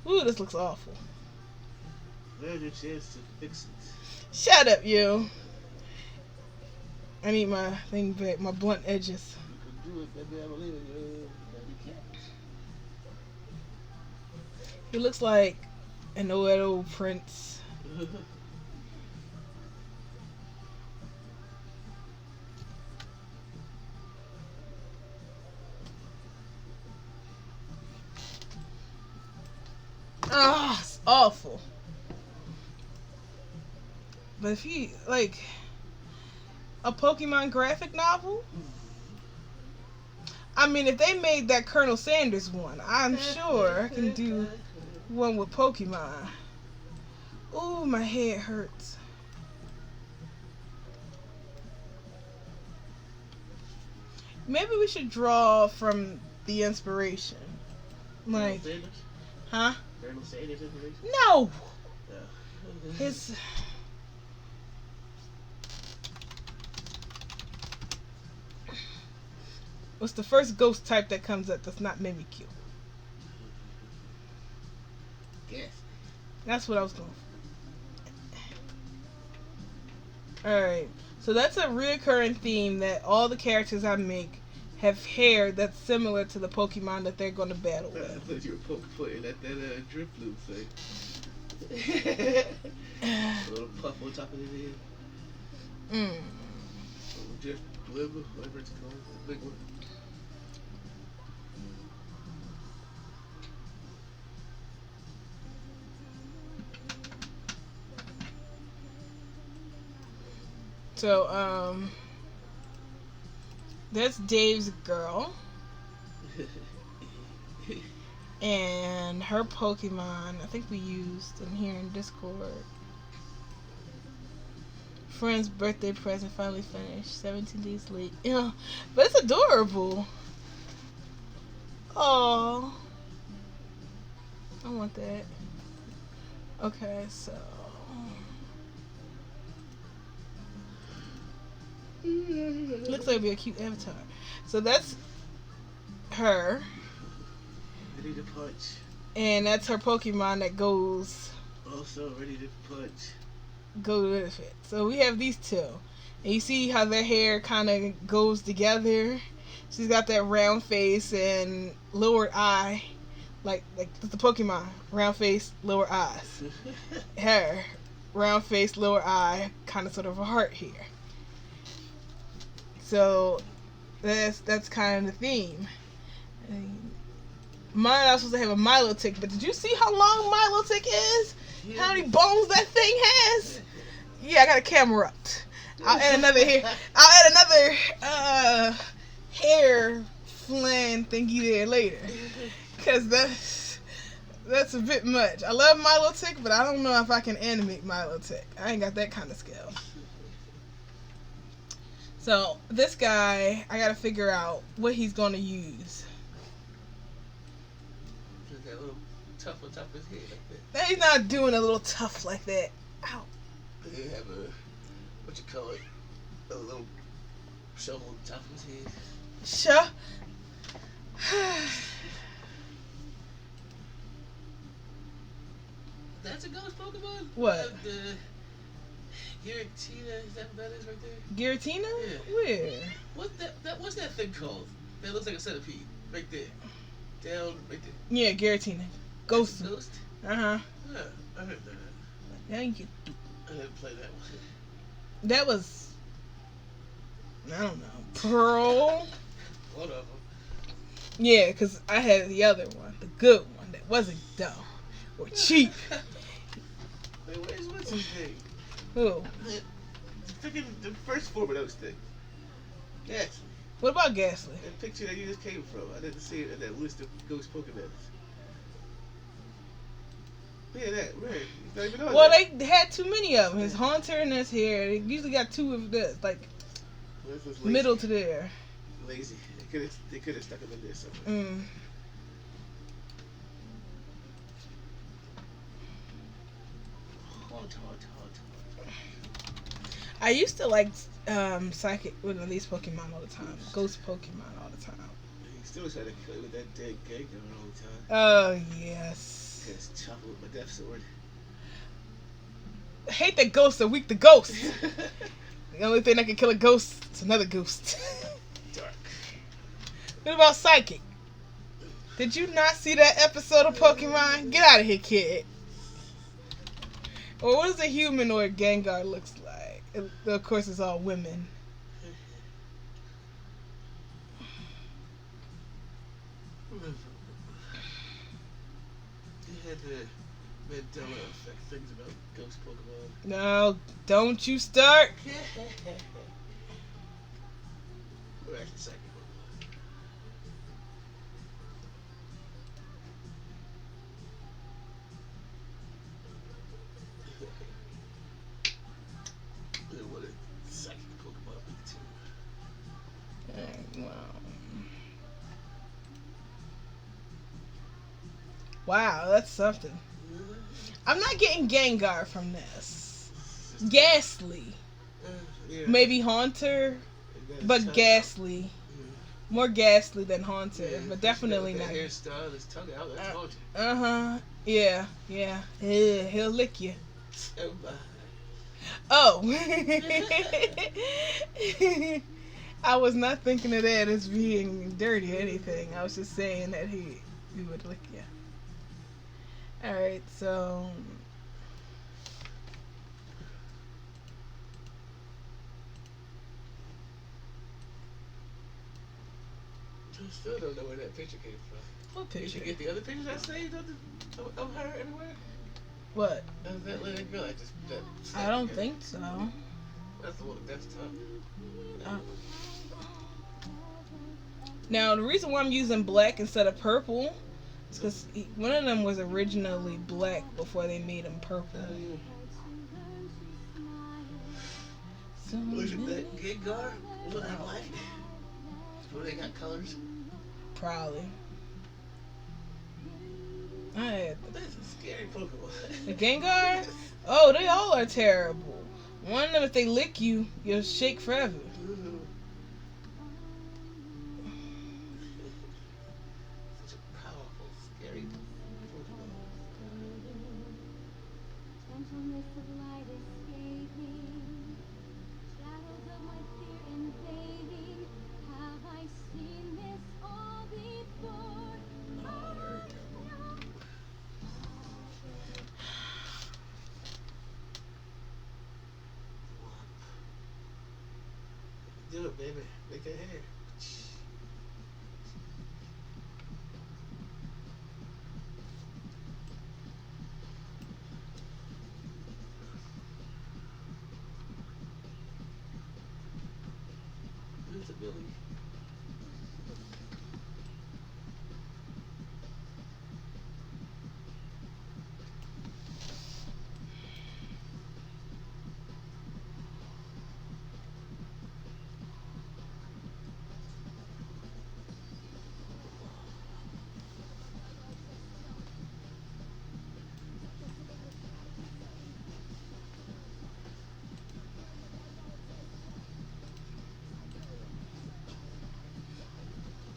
Ooh, this looks awful. There's your chance to fix it. Shut up, you. I need my thing back, my blunt edges. You can do it, baby. I believe in you. You can't. He looks like an old prince. Ah, it's awful. But if you like a Pokemon graphic novel, I mean, if they made that Colonel Sanders one, I'm sure I can do one with Pokemon. Ooh, my head hurts. Maybe we should draw from the inspiration. Like, huh? Colonel Sanders inspiration? No! His... What's the first ghost type that comes up that's not Mimikyu? Yes. That's what I was going for. Alright. So that's a reoccurring theme that all the characters I make have hair that's similar to the Pokemon that they're going to battle with. I thought you were poking at that drip loop thing. A little puff on top of his head. Drip blib, whatever it's called. The big one. So, that's Dave's girl. And her Pokemon, I think we used in here in Discord. Friend's birthday present finally finished. 17 days late. Yeah, but it's adorable. Oh, I want that. Okay, so looks like it'd be a cute avatar. So that's her. Ready to punch. And that's her Pokemon that goes Also ready to punch. Go with it. So we have these two. And you see how their hair kind of goes together. She's got that round face and lowered eye. Like the Pokemon. Round face, lower eyes. Her. Round face, lower eye. Kind of sort of a heart here. So that's kind of the theme. Mine I was supposed to have a Milotic, but did you see how long Milotic is? Yeah. How many bones that thing has? Yeah, I got a camera up. I'll add another hair. Hair flan thingy there later, cause that's a bit much. I love Milotic, but I don't know if I can animate Milotic. I ain't got that kind of skill. So this guy, I gotta figure out what he's gonna use. That little tough on top of his head like that. He's not doing a little tough like that. Ow. They have what you call it, a little shovel on top of his head. Sure. That's a ghost Pokemon? What? The Giratina, is that what that is right there? Giratina? Yeah. Where? What's that thing called? That looks like a centipede. Right there. Down right there. Yeah, Giratina. Ghost. Ghost? Uh-huh. Yeah, I heard that. Thank you. I didn't play that one. That was, I don't know, Pearl. One of them. Yeah, because I had the other one, the good one that wasn't dumb or cheap. Wait, what's his name? Who? The first form of those things. Yes. What about Ghastly? That picture that you just came from. I didn't see it in that list of ghost Pokemon. Yeah, that, right. He's not even on Well, that. they had too many of them. His Haunter and his hair. They usually got two of this, like Well, this was lazy. middle to there. Lazy. They could have stuck him in there somewhere. Mm. Haunt. I used to like psychic with these Pokemon all the time. Ghost Pokemon all the time. He still trying to kill with that dead Gengar all the time. Oh, yes. Just chop him with my death sword. I hate that ghosts are weak to ghosts. The only thing that can kill a ghost is another ghost. Dark. What about Psychic? Did you not see that episode of Pokemon? Get out of here, kid. Or what does a humanoid Gengar looks like? Of course, it's all women. He had the Mandela effect things about ghost Pokemon. No, don't you start. Or actually psychic Pokemon. What a psychic Pokemon be too. Wow, that's something. I'm not getting Gengar from this. Ghastly. Yeah. Maybe Haunter, but Ghastly. More Ghastly than Haunter, but definitely not. Hairstyle, his tongue out, that's Haunter. Uh-huh. Yeah. He'll lick you. Oh, my. Oh. I was not thinking of that as being dirty or anything. I was just saying that he would lick you. Alright, so... I still don't know where that picture came from. What Did picture? you get the other pictures I saved of her anywhere? What? That little girl I don't think so. That's the one that's tough. Now, the reason why I'm using black instead of purple is because one of them was originally black before they made him purple. So Look at that Gengar. Look at black. Where they got colors. probably. Alright, That's a scary Pokemon. the Gengar? Oh, they all are terrible. One of them, if they lick you, you'll shake forever. Such a powerful, scary Pokemon. Gentleness of light escaping, shadows of my fear invading. Have I seen this all before? Do it, baby. Make that hair. Who's the Billy?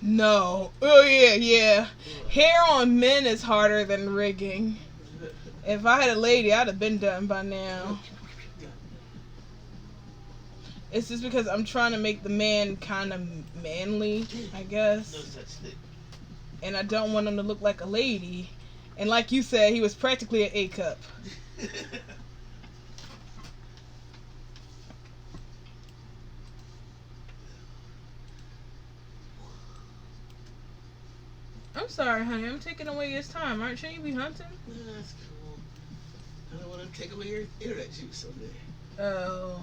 No. Oh, yeah. Hair on men is harder than rigging. If I had a lady, I'd have been done by now. It's just because I'm trying to make the man kind of manly, I No guess. such thing. And I don't want him to look like a lady. And like you said, he was practically an A cup. I'm sorry, honey. I'm taking away his time. Aren't you? You be hunting? That's cool. I don't want to take away your internet juice someday. Oh.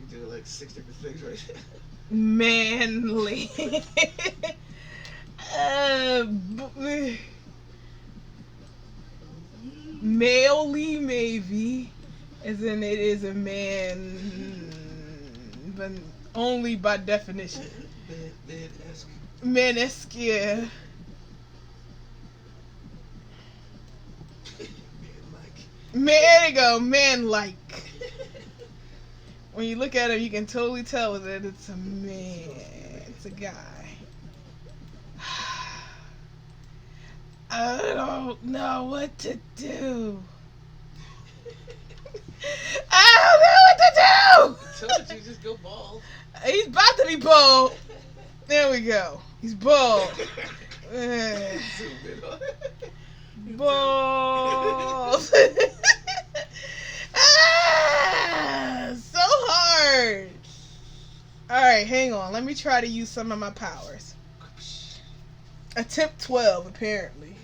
You're doing like 6 different things right now. Manly. Malely, maybe. As in, it is a man. But only by definition. Man-esque. Manesque, yeah. Man-like. Man, there you go. Man-like. When you look at him, you can totally tell that it's a man. It's a guy. I don't know what to do. I don't know what to do. I told you, just go bald. He's about to be bald. There we go. He's bald. Eh. Zoom in on it. Bald. So hard. Alright, hang on. Let me try to use some of my powers. Attempt 12, apparently.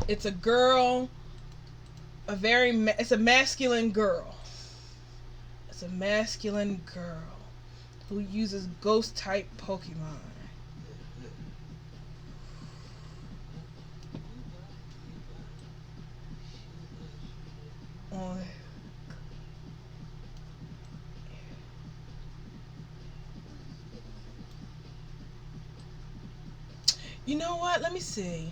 It's a girl. It's a masculine girl. It's a masculine girl who uses ghost type Pokemon. You know what? Let me see.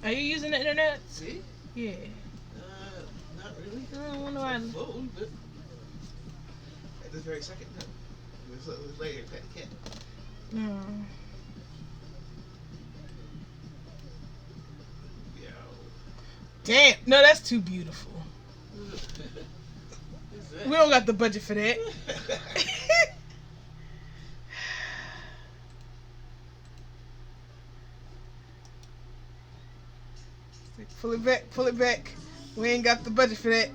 Are you using the internet? See? Yeah. Not really. I don't wonder why. Phone, but at this very second, no. It was later, pet the cat. No. Yo. Damn. No, that's too beautiful. We don't got the budget for that. Pull it back, pull it back. We ain't got the budget for that.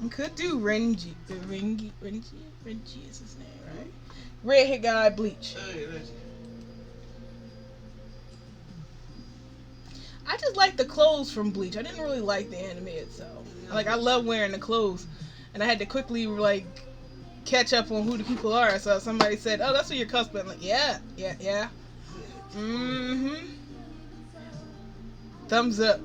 We could do Renji. Renji is his name, right? Redhead guy, Bleach. Oh, yeah, that's I just like the clothes from Bleach. I didn't really like the anime itself. Like, I love wearing the clothes. And I had to quickly, like, catch up on who the people are. So somebody said, oh, that's what you're cosplaying. I'm like, yeah. Mm-hmm. Thumbs up.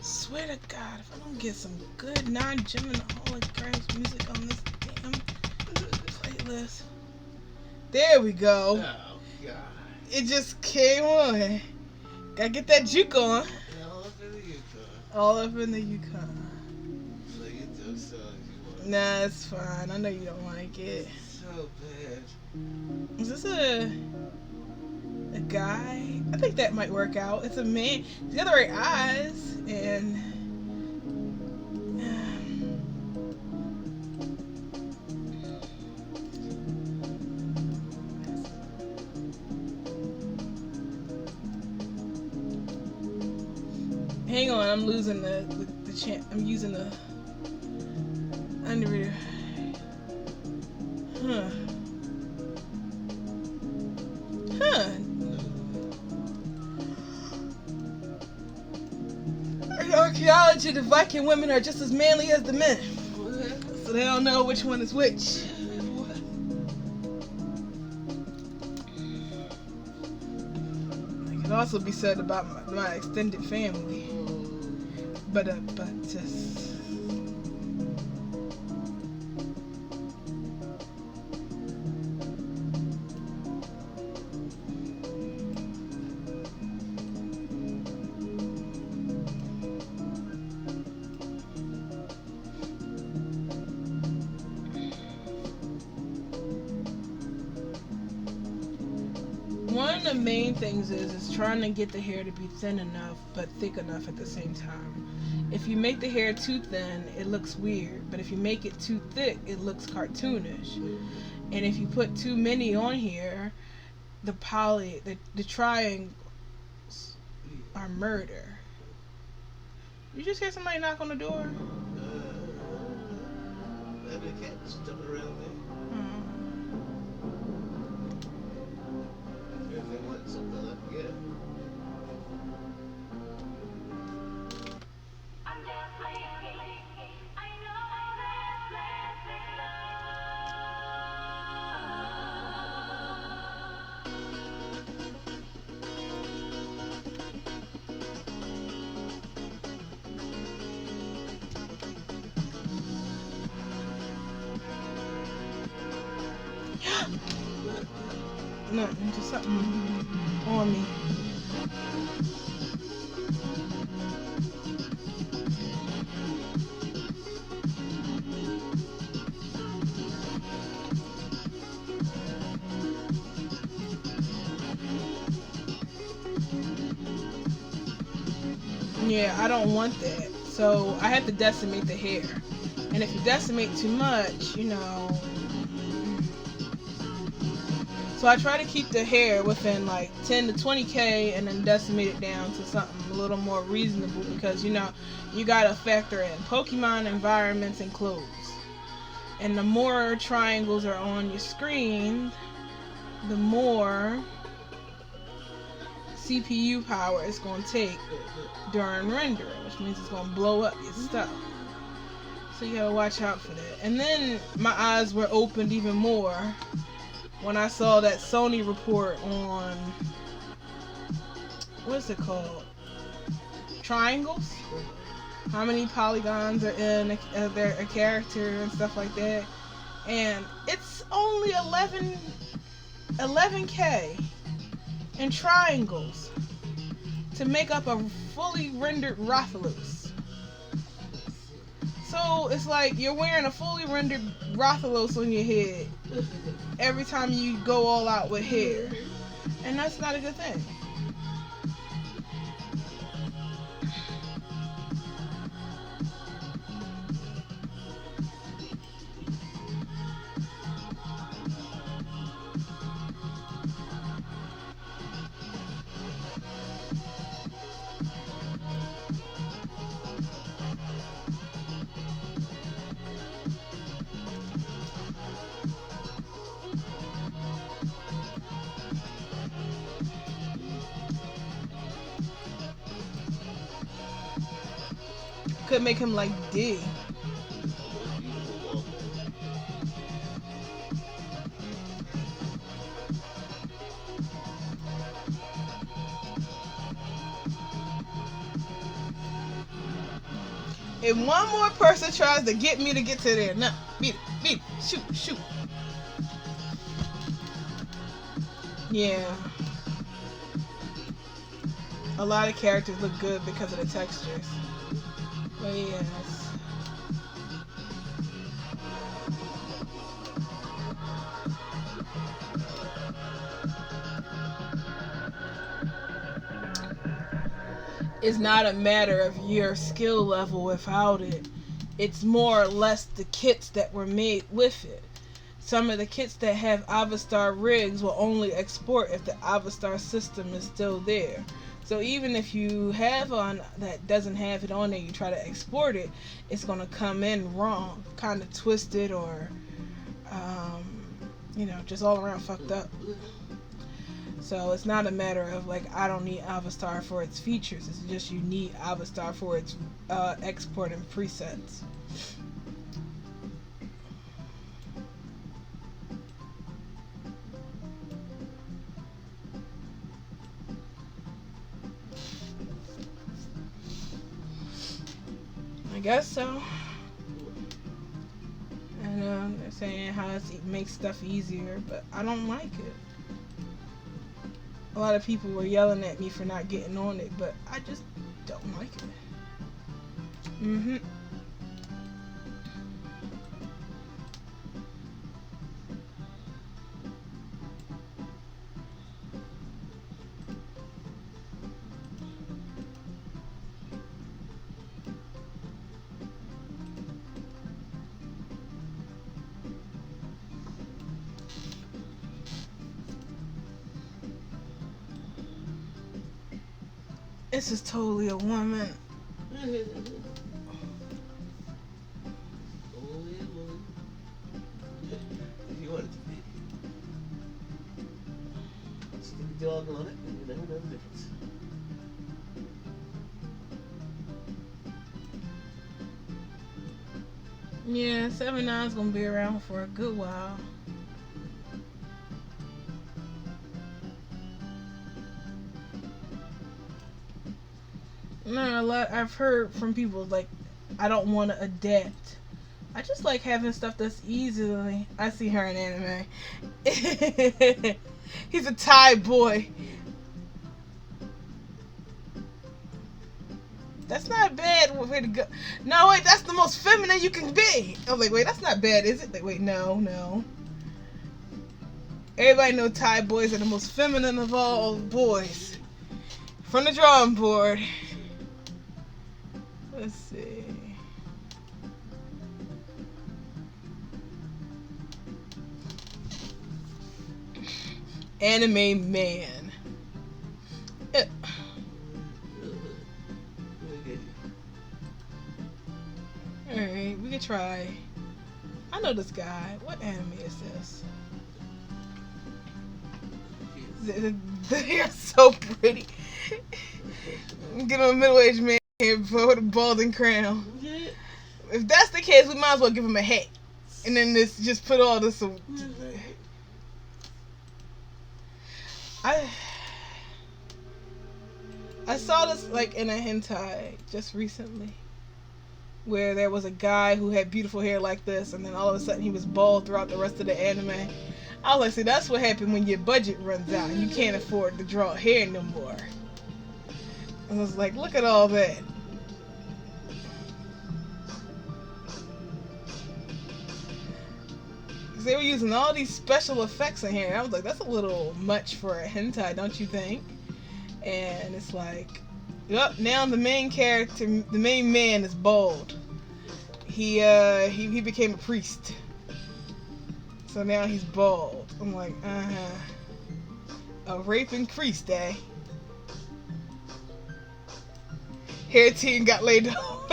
Swear to God, if I don't get some good non-Gemini hologram music on this damn playlist. There we go. Oh, God. It just came on. Gotta get that juke on. All up in the Yukon. All up in the Yukon. Play it those songs you want. Nah, it's fine. I know you don't like it. So bad. Is this a guy? I think that might work out. It's a man. He's got the right eyes and. Hang on, I'm losing the chant. I'm using the underreader. Huh. In archaeology, the Viking women are just as manly as the men. So they don't know which one is which. That could also be said about my extended family. but just. One of the main things is trying to get the hair to be thin enough but thick enough at the same time. If you make the hair too thin, it looks weird, but if you make it too thick, it looks cartoonish. And if you put too many on here, the triangles are murder. You just hear somebody knock on the door? Maybe a cat just jumping around there. If they want something like yeah. Nothing, just something on me. Yeah, I don't want that. So I have to decimate the hair. And if you decimate too much, So I try to keep the hair within like 10 to 20K and then decimate it down to something a little more reasonable because, you got to factor in Pokemon environments and clothes. And the more triangles are on your screen, the more CPU power it's going to take during rendering, which means it's going to blow up your stuff. So you got to watch out for that. And then my eyes were opened even more when I saw that Sony report on, what's it called? Triangles? How many polygons are in a character and stuff like that. And it's only 11K in triangles to make up a fully rendered Rathalos. So it's like you're wearing a fully rendered Rathalos on your head every time you go all out with hair. And that's not a good thing. Could make him like D. If one more person tries to get me to get to there, no, beat it, shoot. Yeah. A lot of characters look good because of the textures. But yes. It's not a matter of your skill level without it. It's more or less the kits that were made with it. Some of the kits that have Avastar rigs will only export if the Avastar system is still there. So even if you have one that doesn't have it on there, you try to export it, it's going to come in wrong, kind of twisted or, just all around fucked up. So it's not a matter of like, I don't need Avastar for its features. It's just you need Avastar for its export and presets. guess so. And they're saying how it makes stuff easier, but I don't like it. A lot of people were yelling at me for not getting on it, but I just don't like it. Mhm. This is totally a woman. Only a woman. If you want it to be. Stick a dog on it, and you never know the difference. Yeah, 7-9's gonna be around for a good while. No, a lot I've heard from people like I don't want to adapt. I just like having stuff that's easily. I see her in anime. He's a Thai boy. That's not a bad way to go. No, wait, that's the most feminine you can be. I was like, wait, that's not bad, is it? Like, wait, no. Everybody know Thai boys are the most feminine of all boys. From the drawing board. Let's see. Anime man. Yeah. Alright, we could try. I know this guy. What anime is this? They're so pretty. Get him a middle-aged man here with a balding crown. If that's the case, we might as well give him a hat. And then just put all this. I saw this like in a hentai just recently, where there was a guy who had beautiful hair like this, and then all of a sudden he was bald throughout the rest of the anime. I was like, see, that's what happened when your budget runs out and you can't afford to draw hair no more. And I was like, look at all that. Because they were using all these special effects in here. And I was like, that's a little much for a hentai, don't you think? And it's like, yep, now the main character, the main man is bald. He became a priest. So now he's bald. I'm like, a raping priest, eh? Hair team got laid off.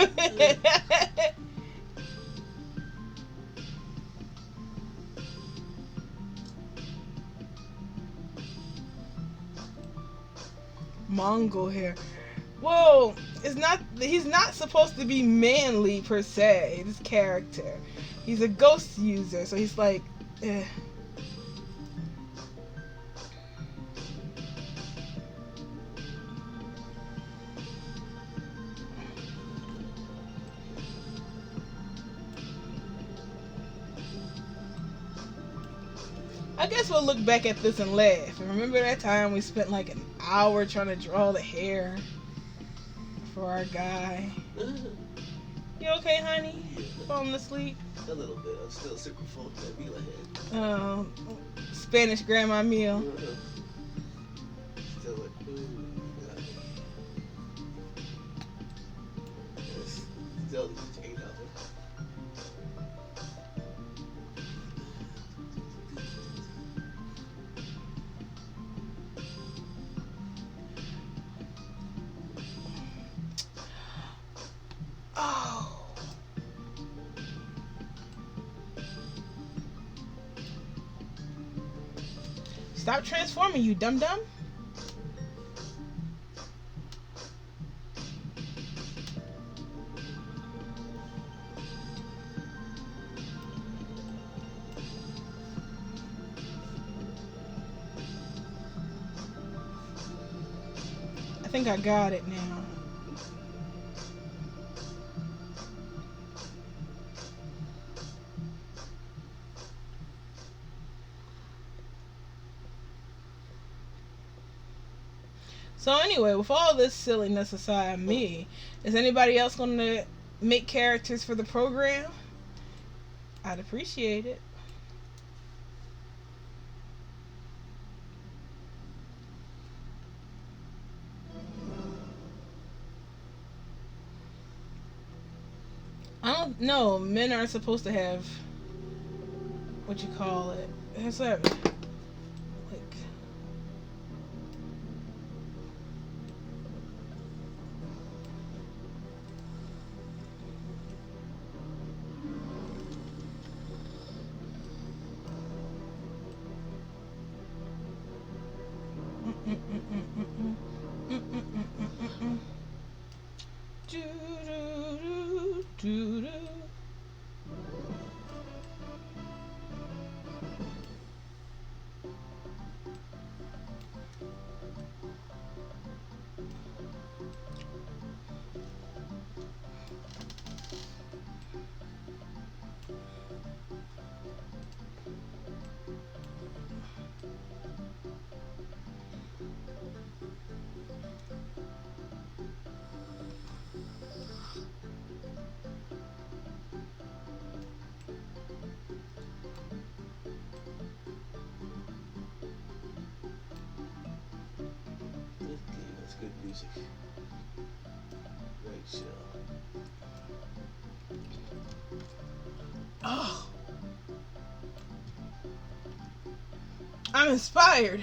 Mongol hair. Whoa, he's not supposed to be manly per se, this character. He's a ghost user, so he's like, eh. I guess we'll look back at this and laugh. And remember that time we spent like an hour trying to draw the hair for our guy? You okay, honey? Falling asleep? A little bit. I'm still super full of that meal ahead. Spanish grandma meal. Still like, God. Yes. Still just ate out there. Oh. Stop transforming, you dum-dum. I think I got it now. So anyway, with all this silliness aside, me, is anybody else going to make characters for the program? I'd appreciate it. I don't know. Men aren't supposed to have what you call it. It's like Good game. That's good music. Great show. oh, I'm inspired.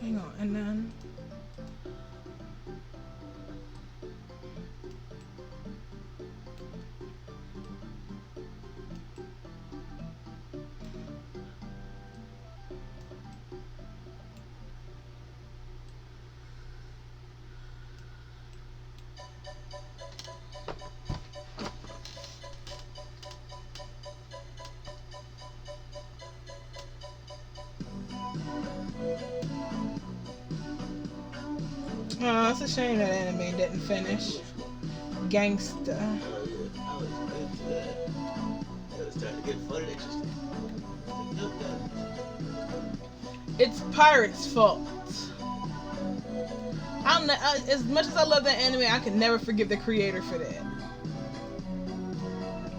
Hang on, and then oh, it's a shame that anime didn't finish. Gangsta. Oh yeah, I was into that. It was starting to get fun and interesting. Nope, It's Pirate's fault. As much as I love that anime, I can never forgive the creator for that.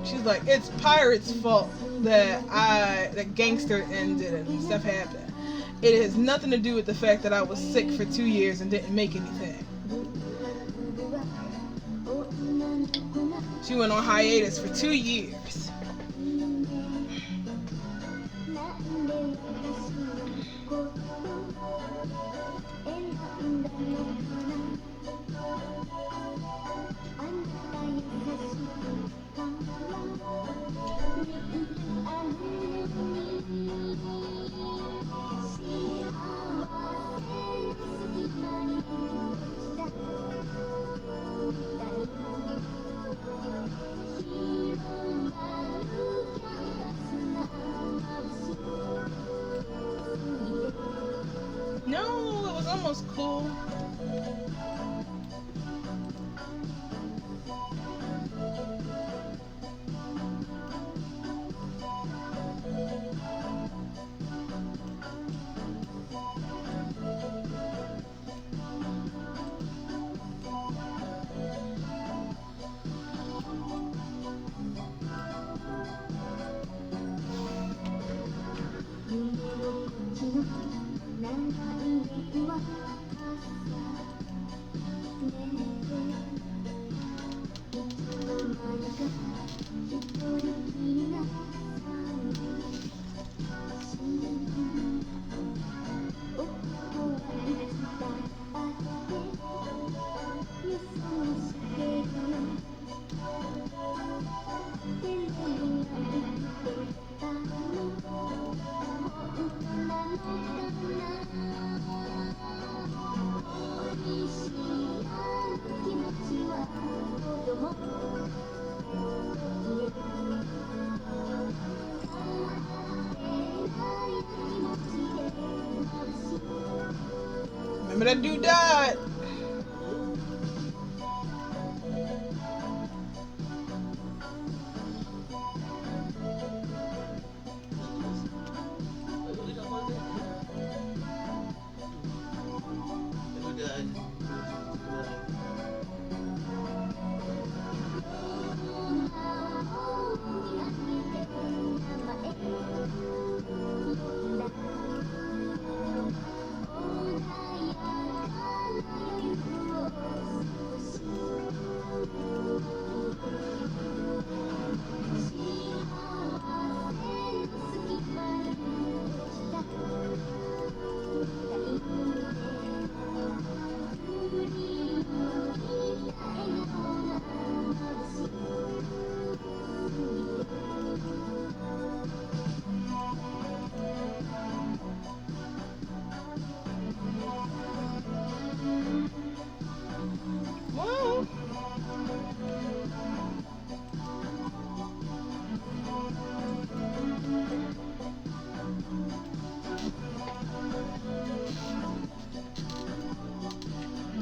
She's like, it's Pirate's fault that Gangster ended and stuff happened. It has nothing to do with the fact that I was sick for 2 years and didn't make anything. She went on hiatus for 2 years. No, it was almost cool. Remember that dude died.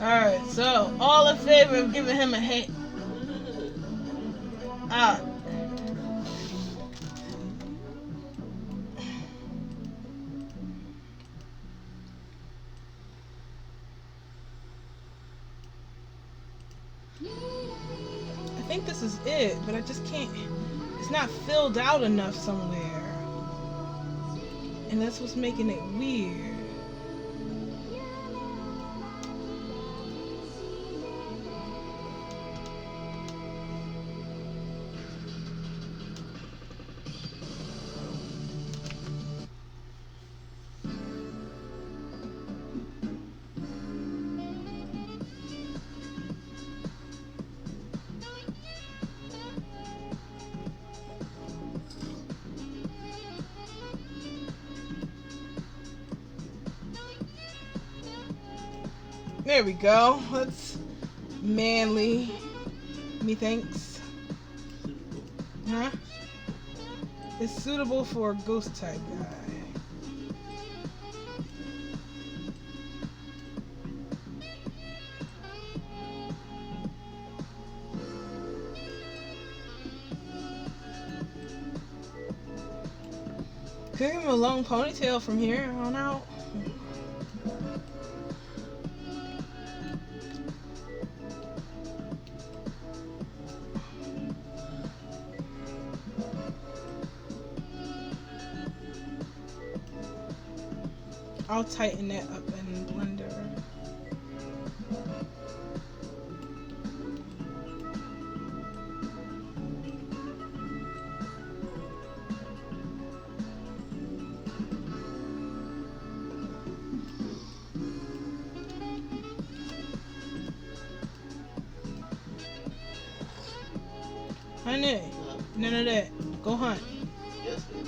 Alright, so all in favor of giving him a hand. Ah. I think this is it, but I just can't. It's not filled out enough somewhere. And that's what's making it weird. There we go. That's manly. Methinks. Huh? It's suitable for a ghost type guy. Could give him a long ponytail from here on out. I'll tighten that up in Blender. Honey, none of that. Go hunt. Yes, ma'am.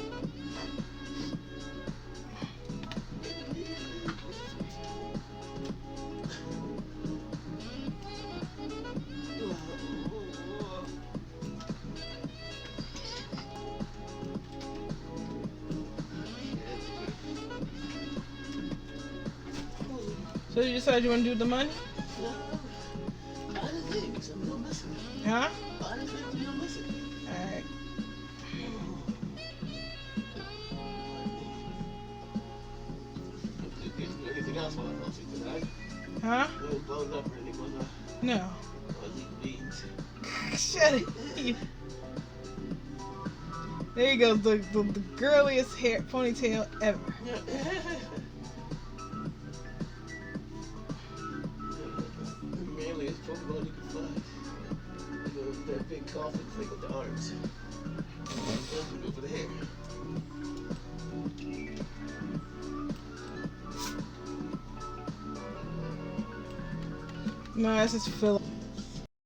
So you decided you want to do the money? I didn't think so. I'm missing. Huh? I didn't think I'm missing. Alright. Anything else while I fell asleep tonight? Huh? You was blown up or anything, was I? No. I was eating beans. Shut it. There you go, the girliest hair ponytail ever. The manliest Pokemon you can find. That big coffin thing with the arms. Go for the hair. No, that's just fill.